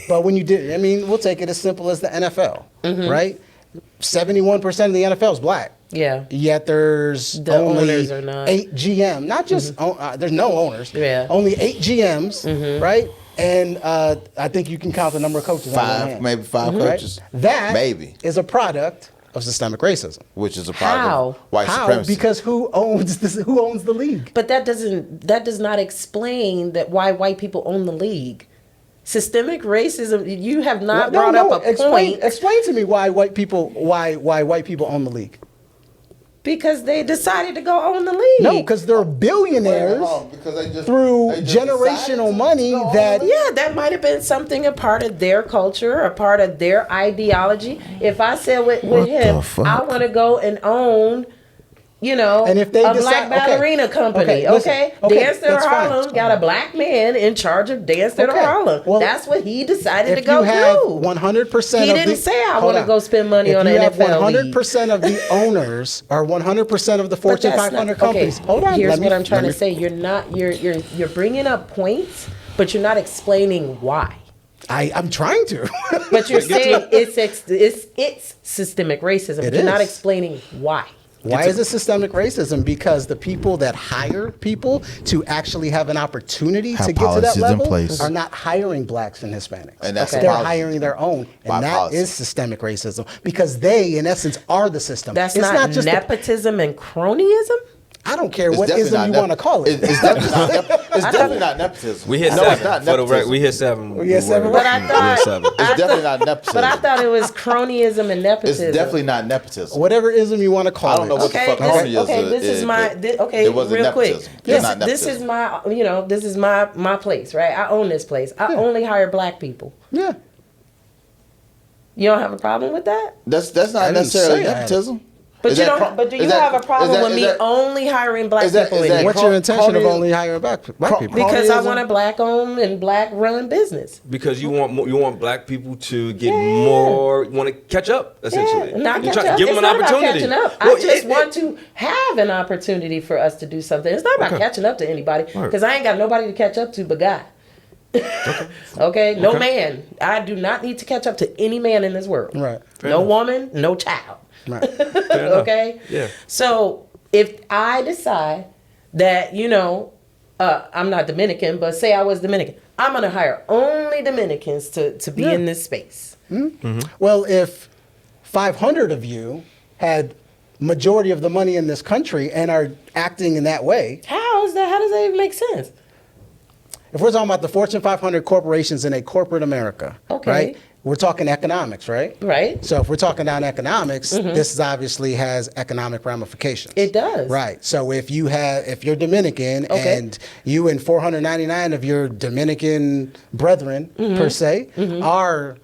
But when you did, I mean, we'll take it as simple as the NFL, right? 71% of the NFL is black. Yeah. Yet there's The only owners are not. 8 GM, not just there's no owners. Yeah. Only 8 GMs, right? And I think you can count the number of coaches on one 5, hand. maybe 5 Right? coaches. That Maybe. is a product of systemic racism. Which is a product How? of white How? supremacy. Because who owns this? Who owns the league? But that does not explain that why white people own the league. Systemic racism. You have not brought up a point Explain to me why white people white people own the league. because they decided to go own the league. No, because they're billionaires because they just, through generational money that Yeah, that might have been something a part of their culture, a part of their ideology. If I said with him, the fuck? I want to go and own, And if they a decide- black ballerina company, okay, listen, okay, Dance Theater that's fine. Harlem got a black man in charge of Dance Theater Okay, Harlem. well, That's what he decided to if go you have do. 100% He of didn't the, say, I hold wanna on. go spend money on if an you have NFL league. 100% of the owners or 100% of the But Fortune that's 500 not- companies. okay, Hold on. Here's let me- what I'm trying let to me- say. You're bringing up points, but you're not explaining why. I'm trying to. But you're saying it's systemic racism. It You're not is. explaining why. Why is it systemic racism? Because the people that hire people to actually have an opportunity Have to get to that policies in level place. are not hiring blacks and Hispanics. And that's They're the policy. hiring their own. By And that policy. is systemic racism because they, in essence, are the system. That's It's not just nepotism and cronyism. I don't care It's what definitely ism not you want to call it. It's definitely not, it's definitely not nepotism. We hit no, 7. it's not For the record, nepotism. we hit 7. We hit 7. But I We thought, hit 7. It's definitely not nepotism. but I thought it was cronyism and It's nepotism. definitely not nepotism. Whatever ism you want to call it. I don't know what Okay, the fuck this, cronyism okay, this is my but okay. it wasn't Real quick, nepotism. It's not this is nepotism. my this is my place, right? I own this place. I only hire black people. Yeah. You don't have a problem with that? That's I not didn't necessarily say I had it. nepotism. But Is you that don't. But do you is that- have a problem is that- with is me that- only hiring black is that- people is in that here? What's your intention of cronyism- only hiring black people? Because I cronyism? want a black-owned and black-run business. Because you want black people to get more, want to catch up essentially. Yeah, not You catch try- up. Give It's them an not about opportunity. catching up. Well, I just want to have an opportunity for us to do something. It's not about Okay. catching up to anybody Right. because I ain't got nobody to catch up to but God. Okay, no man. I do not need to catch up to any man in this world. Right. Fair no enough. woman, no child. Right. Fair enough. Okay. Yeah. So if I decide that I'm not Dominican, but say I was Dominican, I'm gonna hire only Dominicans to be Yeah. in this space. Well, if 500 of you had majority of the money in this country and are acting in that way, How is that? How does that even make sense? if we're talking about the Fortune 500 corporations in a corporate America, Okay. right? We're talking economics, right? Right. So if we're talking down economics, this is obviously has economic ramifications. It does. Right. So if you're Dominican Okay. and you and 499 of your Dominican brethren per se are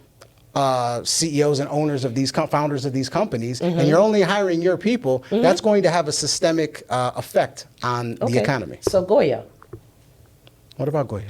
CEOs and owners of these founders of these companies, and you're only hiring your people, that's going to have a systemic effect on the economy. So Goya, What about Goya?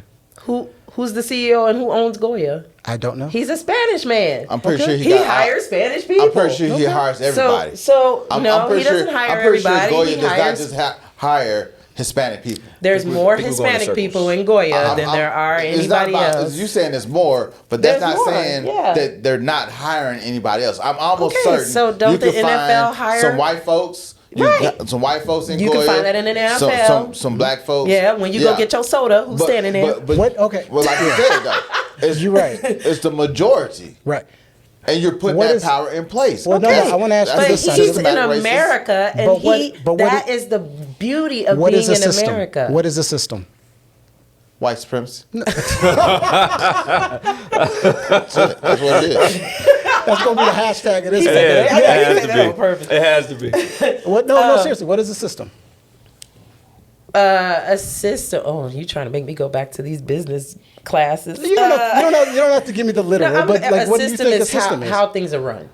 Who's the CEO and who owns Goya? I don't know. He's a Spanish man. I'm pretty sure he hires Spanish people. I'm pretty sure he hires everybody. So I'm he doesn't hire everybody. Goya He does hires. not just hire Hispanic people. There's more people go in Hispanic circles. people in Goya than there are It's not anybody about, else. You saying there's more, but that's There's not more, saying yeah. that they're not hiring anybody else. I'm almost Okay, certain. so don't you the can NFL find hire- some white folks? Right. Some white folks in You Goya. can find that in the NFL. Some black folks. Yeah, when you go get your soda, who's standing there? But, What? Okay. Well, like you said, though, it's, You're right. It's the majority, Right. and you're putting What that is- power in place. Well, no, Okay. I want to ask you But this. he's Sandra. in Racist. America, and But what that is- is the beauty of What being is the in system? America. What is the system? White supremacy. That's what it is. That's gonna be the hashtag of this. He thing. said It that. has He said to that on be. purpose. It has to be. What? No, seriously. What is the system? A system. Oh, you trying to make me go back to these business classes? You don't have to give me the literal, No, but like, a what do you system think a is system is? how things are run.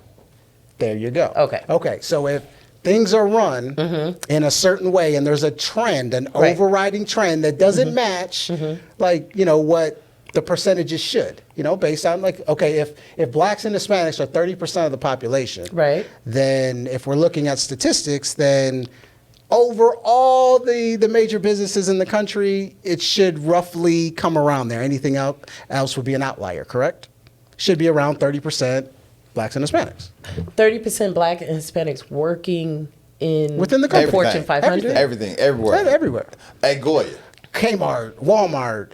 There you go. Okay. Okay. So if things are run in a certain way, and there's a trend, an Right. overriding trend that doesn't match, like what the percentages should, based on like, okay, if blacks and Hispanics are 30% of the population, Right. then if we're looking at statistics, then over all the major businesses in the country, it should roughly come around there. Anything else would be an outlier, correct? Should be around 30% blacks and Hispanics. 30% black and Hispanics working in Within the company. Fortune 500. Everything, everywhere. Everywhere. At Goya. Kmart, Walmart,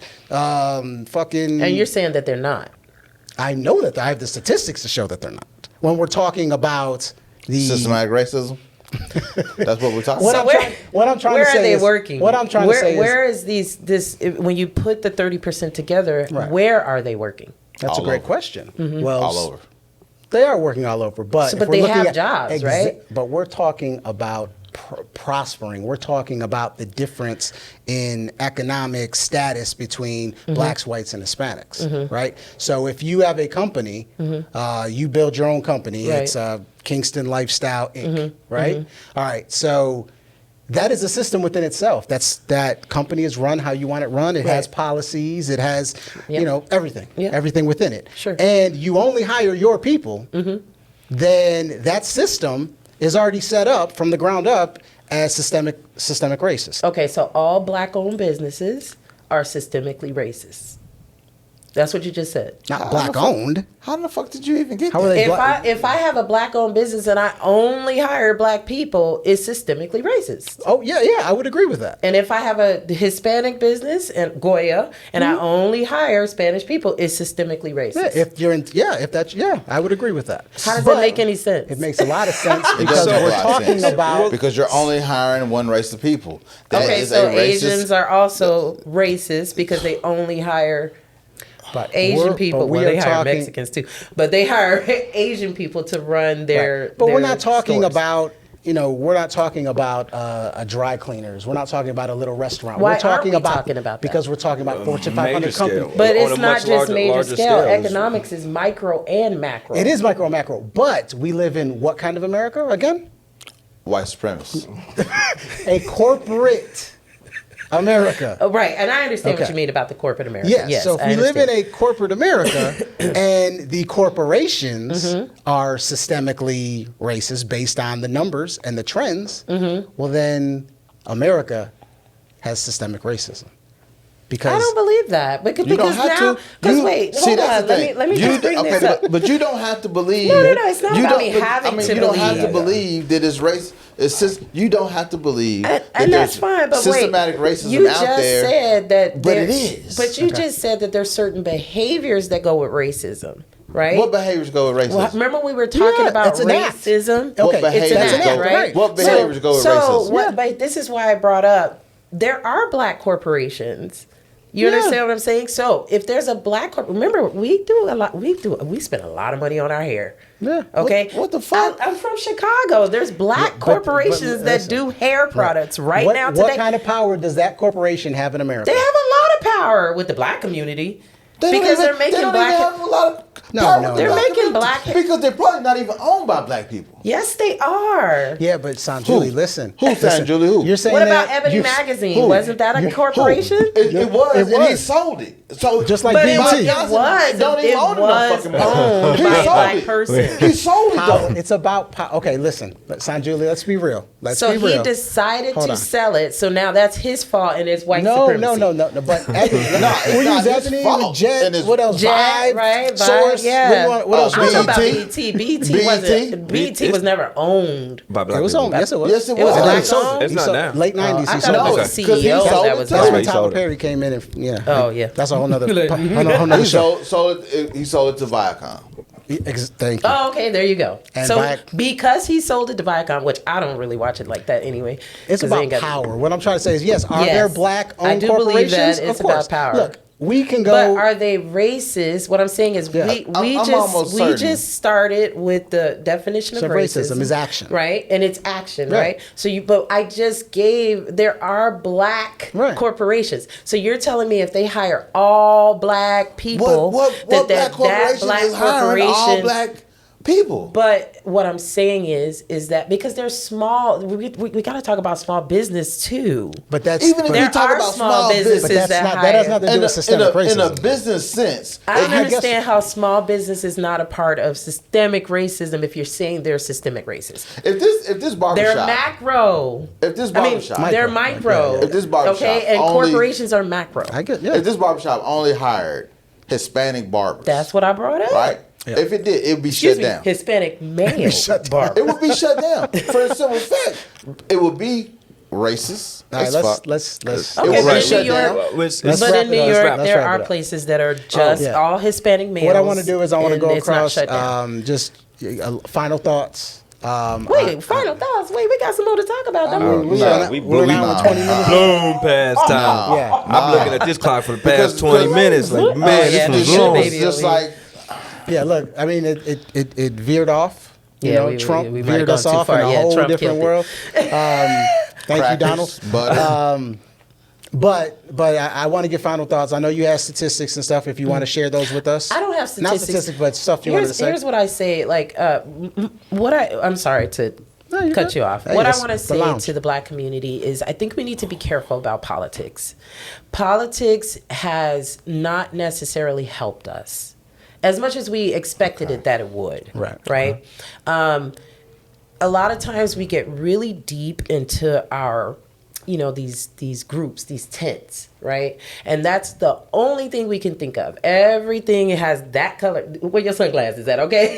fucking. And you're saying that they're not. I know that I have the statistics to show that they're not. When we're talking about the Systematic racism. That's what we're talking What about. I'm trying where to say are they is, working? What I'm trying to say where is, is when you put the 30% together, Right. where are they working? that's a All great over. question. Well, All over. They are working all over, but So, if but we're they looking have at jobs, right? But we're talking about prospering. We're talking about the difference in economic status between blacks, whites, and Hispanics, right? So if you have a company, you build your own company. Right. It's Kingston Lifestyle Inc., right? All right, so that is a system within itself. That company is run how you want it run. It has Right. policies. It has, Yep. everything, Yep. everything within it. Sure. And you only hire your people, then that system is already set up from the ground up as systemic racist. Okay, so all black-owned businesses are systemically racist. That's what you just said. Not black owned. How the fuck did you even get How are there? they If black? I have a black-owned business and I only hire black people, it's systemically racist. Oh yeah, I would agree with that. And if I have a Hispanic business in Goya and I only hire Spanish people, it's systemically racist. I would agree with that. How does But that make any sense? It makes a lot of sense It because does make a we're lot of talking sense. about because you're only hiring one race of people. That Okay, is so a racist. Asians are also racist because they only hire but Asian people. we Well, are they hire talking- Mexicans too, but they hire Asian people to run their. Right. But we're their not talking stores. about. We're not talking about a dry cleaners. We're not talking about a little restaurant. Why we're talking aren't we about talking about that? because we're talking about Fortune Major 500 scale. companies. But on it's a not much just major larger scale. scale. Economics is micro and macro. It is micro and macro, but we live in what kind of America again? White supremacy. A corporate America. Oh, right, and I understand what Okay. you mean about the corporate America. Yes. So if I we live in understand. a corporate America and the corporations Mm-hmm. are systemically racist based on the numbers and the trends, Mm-hmm. well then America has systemic racism. Because I don't believe that because You don't because have now to. because wait, See, hold that's on, the let thing. me just bring this up. But you don't have to believe. No, it's not you about don't- me but, having to you don't have to believe. believe that it's race. It's just you don't have to believe. And that that's there's fine, but systematic wait, racism you out just there. said that, but there- it is. But you Okay. just said that there's certain behaviors that go with racism, right? What behaviors go with racism? Well, remember we were talking Yeah, about it's an act. racism. Okay, What it's behaviors It's an go- act, right? What behaviors go with racism? So, but this is why I brought up there are black corporations. You understand what I'm saying? So if there's a black remember we do a lot. We spend a lot of money on our hair. Yeah. Okay. What the fuck? I'm from Chicago. There's black but corporations that listen. do hair products right what, now what today. kind of power does that corporation have in America? They have a lot of power with the black community. Because they're making they don't black- even have a lot of No, power no, with the They're making community black- because they're probably not even owned by black people. Yes, they are. Yeah, but Saunjuli, Who? listen. Who, listen. Saunjuli, who? You're saying What about that Ebony you- Magazine? who? Wasn't that a You- corporation? It was, It and he was. sold it. So Just like But BET. it BET. was, Don't even it own enough was fucking money. owned He by a sold black it. person. He sold it Power. though. It's about power. Okay, listen, Saunjuli, let's be real. Let's So be he real. decided Hold to on. sell it. So now that's his fault and it's white No, supremacy. no. But Ebony, it's we not use his Ebony, fault. Jet, And it's- what else? Jet, Vibe, right? Vibe, Source. yeah. What else? I'm we talking about use? BET. BET was never owned. By black It was people. on. Yes, it was. Yes, it It was was. black He sold owned? It's He not sold- now. Late 90s. I he thought it sold was it. the 'Cause he CEO sold that it was to That's him. when He Tyler sold it. Perry came in and Oh, yeah. That's a whole nother another He show. sold it to Viacom. Thank you. Oh, okay, there you go. And so Viac- because he sold it to Viacom, which I don't really watch it like that anyway. It's 'cause they about ain't got- power. What I'm trying to say is, yes, are Yes. there black-owned I do believe corporations? that it's of course. about power. Look, we can go. But are they racist? What I'm saying is Yeah. we I'm almost we certain. just started with the definition of So racism is action. right? And it's action, Right. right? So but I just gave there are black Right. corporations. So you're telling me if they hire all black people, What black corporation is hiring all black people? But what I'm saying is that because they're small, we got to talk about small business too. but that's Even if but, you There talk are about small small businesses but that's that not, hire. that has nothing to do with systemic in a racism. business sense. I don't I guess- understand how small business is not a part of systemic racism if you're saying they're systemic racist. If this They're barbershop, macro. if this I mean, barbershop, they're Micro. micro. Yeah. If this barbershop okay, and only- corporations are macro. I get, yeah. if this barbershop only hired Hispanic barbers, That's what I brought up. right? Yeah. If it did, it'd be Excuse shut me, down. Hispanic male Shut barber. It would be shut down for the simple fact it would be racist. All right, as let's fuck. let's Okay, It but was in shut New York, down. Let's but wrap in it New up. York, Let's there wrap it are up. places that are just yeah. all Hispanic males. What I want to do is I want to and go it's not across shut down. just final thoughts. Wait, final thoughts. Wait, we got some more to talk about. Don't Oh, we? we Nah, got- we we're blew an hour and 20 minutes. blown past time. Yeah. I'm looking at this clock for the past Because- 20 minutes. Like, man, yeah, this This was shit long. was baby just over here. like Yeah, look, I mean, it veered off. You Yeah, know, we Trump might have veered gone us too off far. in a Yeah, whole Trump different killed it. world. Thank you, crackers, Donald. butter. But I want to get final thoughts. I know you have statistics and stuff. If you want to share those with us, I don't have Not statistics. statistics, but stuff you wanted to say. Here's what I say. Like, I'm sorry to No, you're cut good. you off. Hey, What I it's want to the say lounge. to the black community is I think we need to be careful about politics. Politics has not necessarily helped us as much as we expected it that it would. Right. Right. A lot of times we get really deep into our, these groups, these tents, right? And that's the only thing we can think of. Everything has that color. Wear your sunglasses at, okay?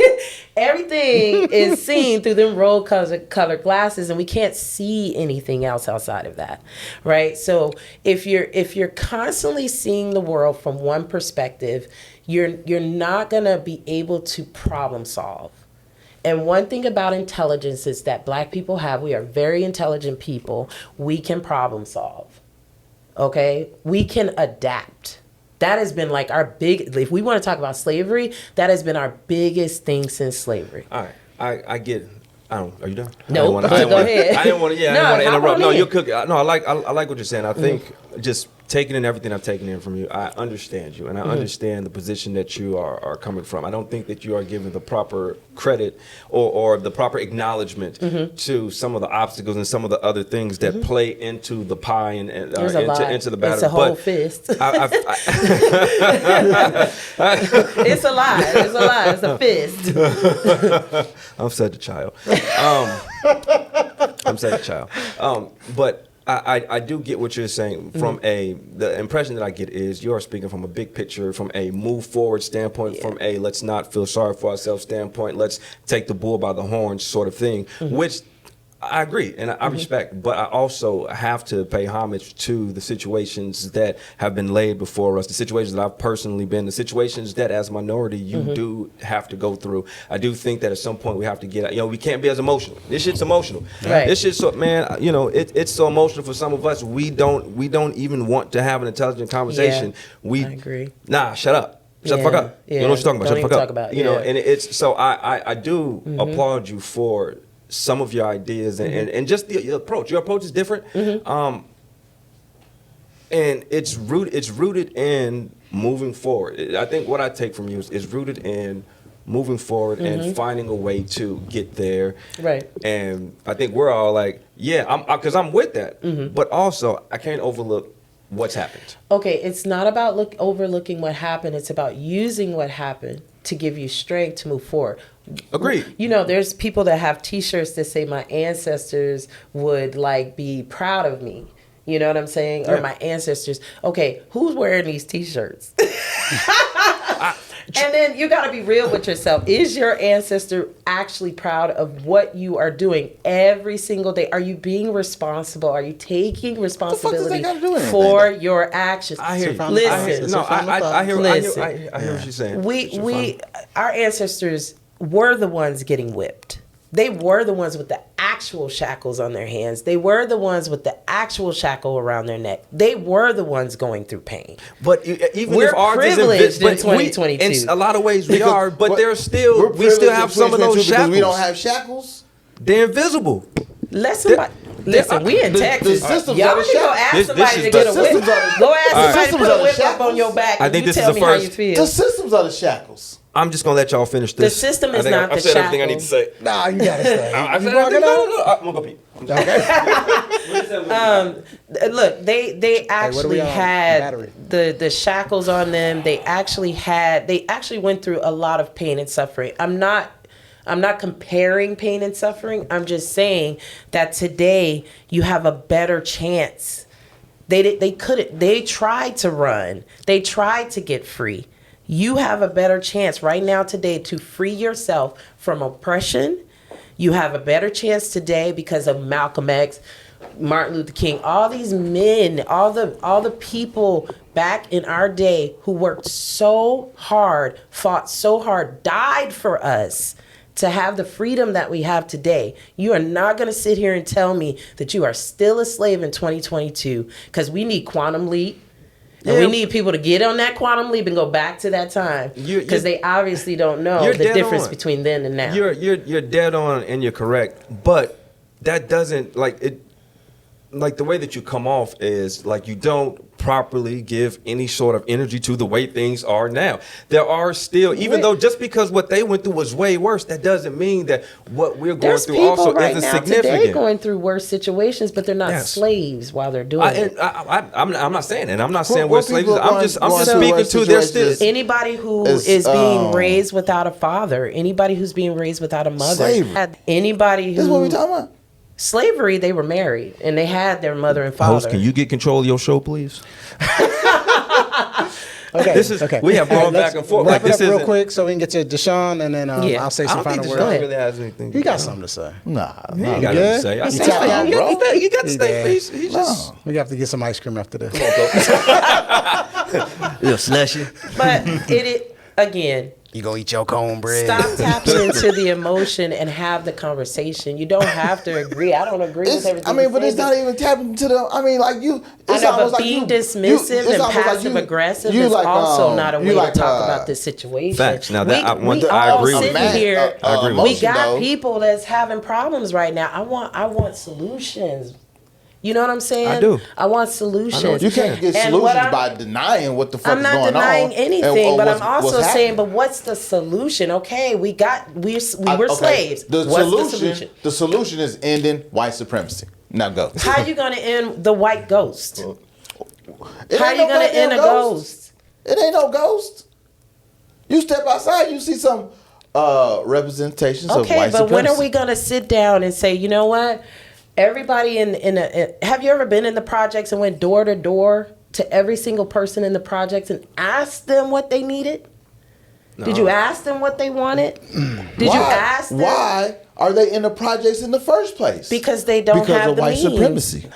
Everything is seen through them rose colored glasses, and we can't see anything else outside of that, right? So if you're constantly seeing the world from one perspective, you're not gonna be able to problem solve. And one thing about intelligence is that black people have, we are very intelligent people. We can problem solve. Okay? We can adapt. That has been like our if we want to talk about slavery, that has been our biggest thing since slavery. All right, I get it. Are you done? No, I didn't go wanna- ahead. I didn't want to. Yeah, No, I didn't want to hop interrupt. on No, in. you're cooking. No, I like what you're saying. I think just taking in everything I've taken in from you, I understand you, and I understand the position that you are coming from. I don't think that you are giving the proper credit or the proper acknowledgement to some of the obstacles and some of the other things that play into the pie and There's a lot. into the batter. It's a whole But fist. I, It's a lie. It's a lie. It's a fist. I'm such a child. I'm such a child. But I do get what you're saying. From the impression that I get is you're speaking from a big picture, from a move forward standpoint, from a let's not feel sorry for ourselves standpoint, let's take the bull by the horns sort of thing, which I agree and I respect, but I also have to pay homage to the situations that have been laid before us, the situations that I've personally been, the situations that as a minority you do have to go through. I do think that at some point we have to get, we can't be as emotional. This shit's emotional. Right. This shit's so, man, it's so emotional for some of us. We don't even want to have an intelligent conversation. Yeah, I agree. Nah, shut up. Shut the fuck up. Yeah, You know what you're talking about. don't Shut the even fuck talk up. about it, You know, yeah. and it's so I do applaud you for some of your ideas and just your approach. Your approach is different. And it's rooted in moving forward. I think what I take from you is rooted in moving forward and finding a way to get there. Right. And I think we're all like, because I'm with that. But also, I can't overlook what's happened. Okay, it's not about overlooking what happened. It's about using what happened to give you strength to move forward. Agreed. You know, there's people that have T-shirts that say my ancestors would like be proud of me. You know what I'm saying? Yeah. Or my ancestors. Okay, who's wearing these T-shirts? And then you got to be real with yourself. Is your ancestor actually proud of what you are doing every single day? Are you being responsible? Are you taking responsibility for your actions? I hear you. Listen. I hear what you're saying. Our ancestors were the ones getting whipped. They were the ones with the actual shackles on their hands. They were the ones with the actual shackle around their neck. They were the ones going through pain. But even we're if ours privileged isn't, in 2022. in a lot of ways we are, but we still have some of those shackles. We don't have shackles. They're invisible. Listen, we in Texas. The systems Y'all are the can go ask somebody to get a whip. Go ask somebody to put a whip up on your back and you tell me how you feel. The systems are the shackles. I'm just gonna let y'all finish this. The system is not the shackle. I've said everything I need to say. Nah, you gotta stay. I've said everything. No. I'm gonna go pee. Okay. Look, they actually had the shackles on them. They actually went through a lot of pain and suffering. I'm not comparing pain and suffering. I'm just saying that today you have a better chance. They tried to run. They tried to get free. You have a better chance right now today to free yourself from oppression. You have a better chance today because of Malcolm X, Martin Luther King, all these men, all the people back in our day who worked so hard, fought so hard, died for us to have the freedom that we have today. You are not going to sit here and tell me that you are still a slave in 2022 because we need quantum leap. And we need people to get on that quantum leap and go back to that time because they obviously don't know the difference between then and now. You're dead on and you're correct, but that doesn't like the way that you come off is like you don't properly give any sort of energy to the way things are now. There are still, even though just because what they went through was way worse, that doesn't mean that what we're going through also isn't significant. Today going through worse situations, but they're not slaves while they're doing it. I'm not saying, and I'm not saying we're slaves. I'm just speaking to their still. Anybody who is being raised without a father, anybody who's being raised without a mother, anybody who. This is what we talking about. Slavery, they were married and they had their mother and father. Host, can you get control of your show, please? Okay. We have gone back and forth. Wrap it up real quick so we can get to Deshaun and then I'll say some final words. Really has anything. He got something to say. Nah, he ain't got nothing to say. I said, you got to stay, please. He just. We have to get some ice cream after this. Little slushy. But again. You gonna eat your cornbread. Stop tapping into the emotion and have the conversation. You don't have to agree. I don't agree with everything. I mean, but it's not even tapping into the. I mean, like you. I know, but being dismissive and passive aggressive is also not a way to talk about this situation. Facts. Now that I agree with you. We got people that's having problems right now. I want solutions. You know what I'm saying? I do. I want solutions. You can't get solutions by denying what the fuck is going on. I'm not denying anything, but I'm also saying, but what's the solution? Okay, we were slaves. What's the solution is ending white supremacy. Now go. How you gonna end the white ghost? How you gonna end a ghost? It ain't no ghost. You step outside, you see some representations of white supremacy. Okay, but when are we gonna sit down and say, you know what? Everybody have you ever been in the projects and went door to door to every single person in the projects and asked them what they needed? No. Did you ask them what they wanted? Did you ask them? Why are they in the projects in the first place? Because they don't have the means. Because of white supremacy.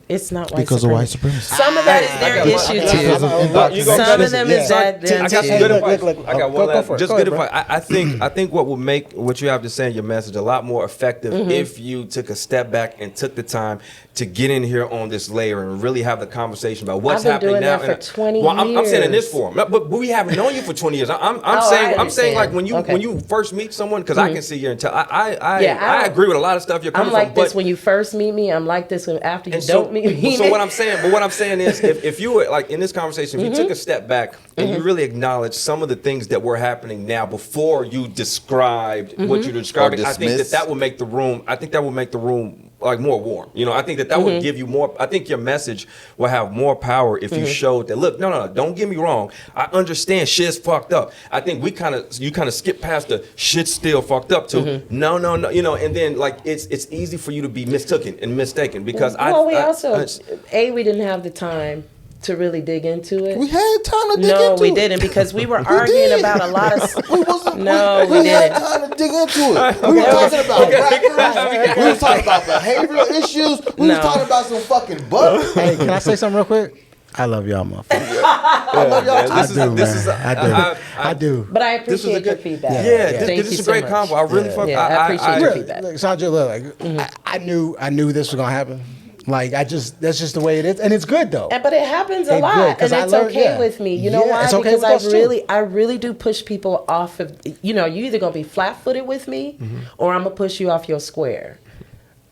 It's not white because supremacy. of white supremacy. Some of that is their issue too. Some of them is that. I got some good advice. I got one last. Just good advice. I think what would make what you have to say in your message a lot more effective if you took a step back and took the time to get in here on this layer and really have the conversation about what's happening now. I've been doing that for 20 years. I'm saying in this forum, but we haven't known you for 20 years. I'm saying like when you first meet someone, because I can see you and tell. I agree with a lot of stuff you're coming from. I'm like this when you first meet me. I'm like this after you don't meet do you mean? So what I'm saying is, if you were like in this conversation, if you took a step back and you really acknowledged some of the things that were happening now before you described what you're describing, I think that would make the room. I think that would make the room like more warm. You know, I think that would give you more. I think your message will have more power if you showed that. Look, no, don't get me wrong. I understand shit's fucked up. I think you kind of skip past the shit's still fucked up to no, you know, and then like it's easy for you to be mistaken because we didn't have the time to really dig into it. We had time to dig into it. No, we didn't, because we were arguing about a lot of we didn't. Had time to dig into it. We were talking about rappers. We were talking about behavioral issues. We were talking about some fucking butt. Hey, can I say something real quick? I love y'all, motherfuckers. I love y'all. I do. But I appreciate your feedback. This is a great combo. I really I appreciate your feedback. Look, Saunjuli, I knew this was gonna happen. Like that's just the way it is, and it's good though. But it happens a lot, and it's okay with me. You know why? It's okay because with I really do push people off of. You know, you either gonna be flat-footed with me, or I'm gonna push you off your square.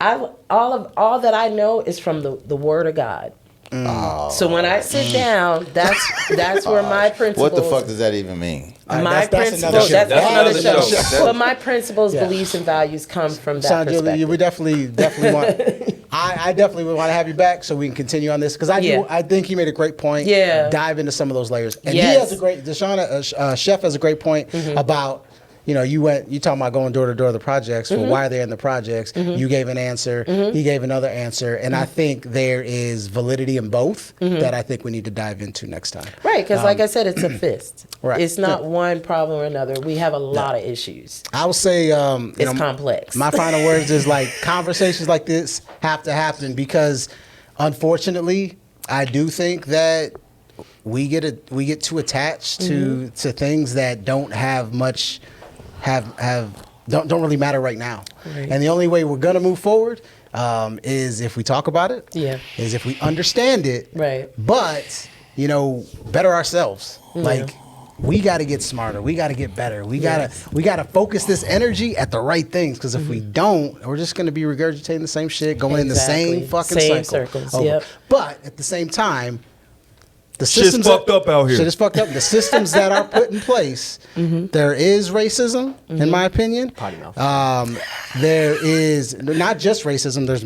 All that I know is from the Word of God. So when I sit down, that's where my principles. What the fuck does that even mean? That's another show. But my principles, beliefs, and values come from that perspective. We definitely want. I definitely would want to have you back so we can continue on this, because I think he made a great point. Yeah. Dive into some of those layers, and he has a great. Chef has a great point about. You know, you talking about going door to door the projects. Well, why are they in the projects? You gave an answer. He gave another answer. And I think there is validity in both that I think we need to dive into next time. Right, because like I said, it's a fist. Right. It's not one problem or another. We have a lot of issues. I would say it's complex. My final words is like conversations like this have to happen, because unfortunately, I do think that we get too attached to things that don't have much. Don't really matter right now. Right. And the only way we're gonna move forward is if we talk about it. Yeah. Is if we understand it. Right. But better ourselves. Like we got to get smarter. We got to get better. We gotta focus this energy at the right things. Because if we don't, we're just gonna be regurgitating the same shit, going in the same fucking cycle. Circles. Yep. But at the same time. The systems fucked up out here. Shit is fucked up. The systems that are put in place, there is racism, in my opinion. Potty mouth. There is not just racism. There's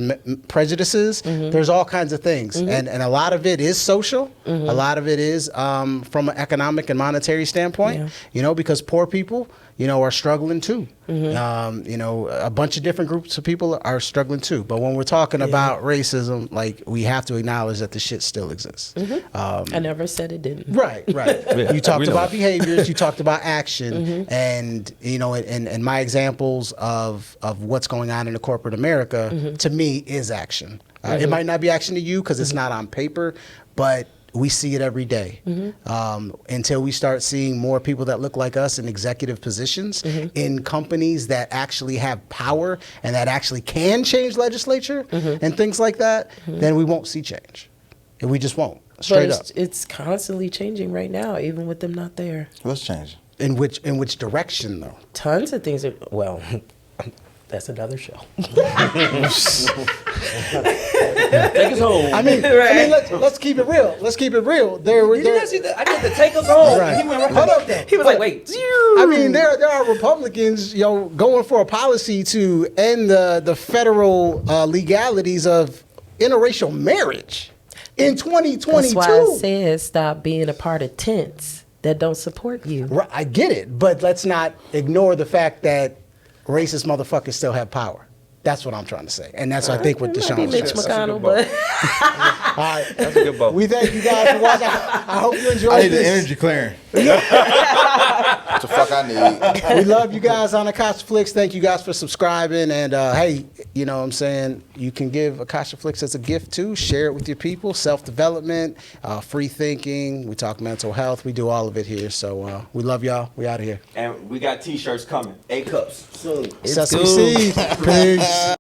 prejudices. There's all kinds of things, and a lot of it is social. A lot of it is from an economic and monetary standpoint. Because poor people, are struggling too. A bunch of different groups of people are struggling too. But when we're talking about racism, like, we have to acknowledge that the shit still exists. I never said it didn't. Right. You talked about behaviors, you talked about action, and and my examples of what's going on in the corporate America to me is action. It might not be action to you because it's not on paper, but we see it every day. Until we start seeing more people that look like us in executive positions in companies that actually have power and that actually can change legislature and things like that, then we won't see change. And we just won't. Straight up. It's constantly changing right now, even with them not there. What's changing? In which direction, though? Tons of things are, that's another show. Take us home. I mean, let's keep it real. Let's keep it real. I get to take us home. Right. He went hold up though. He was like, wait. I mean, there are Republicans, going for a policy to end the federal legalities of interracial marriage in 2022. That's why I said stop being a part of tents that don't support you. Right, I get it, but let's not ignore the fact that racist motherfuckers still have power. That's what I'm trying to say, and that's I think what Deshaun was Mitch McConnell, but all right, that's a good boat. We thank you guys for watching. I hope you enjoyed. I need the energy clearing. What the fuck I need? We love you guys on Akasha Flicks. Thank you guys for subscribing, and hey, what I'm saying, you can give Akasha Flicks as a gift too. Share it with your people. Self-development, free thinking. We talk mental health. We do all of it here. So we love y'all. We out of here. And we got T-shirts coming. A cups soon. Sesame seed. Peace.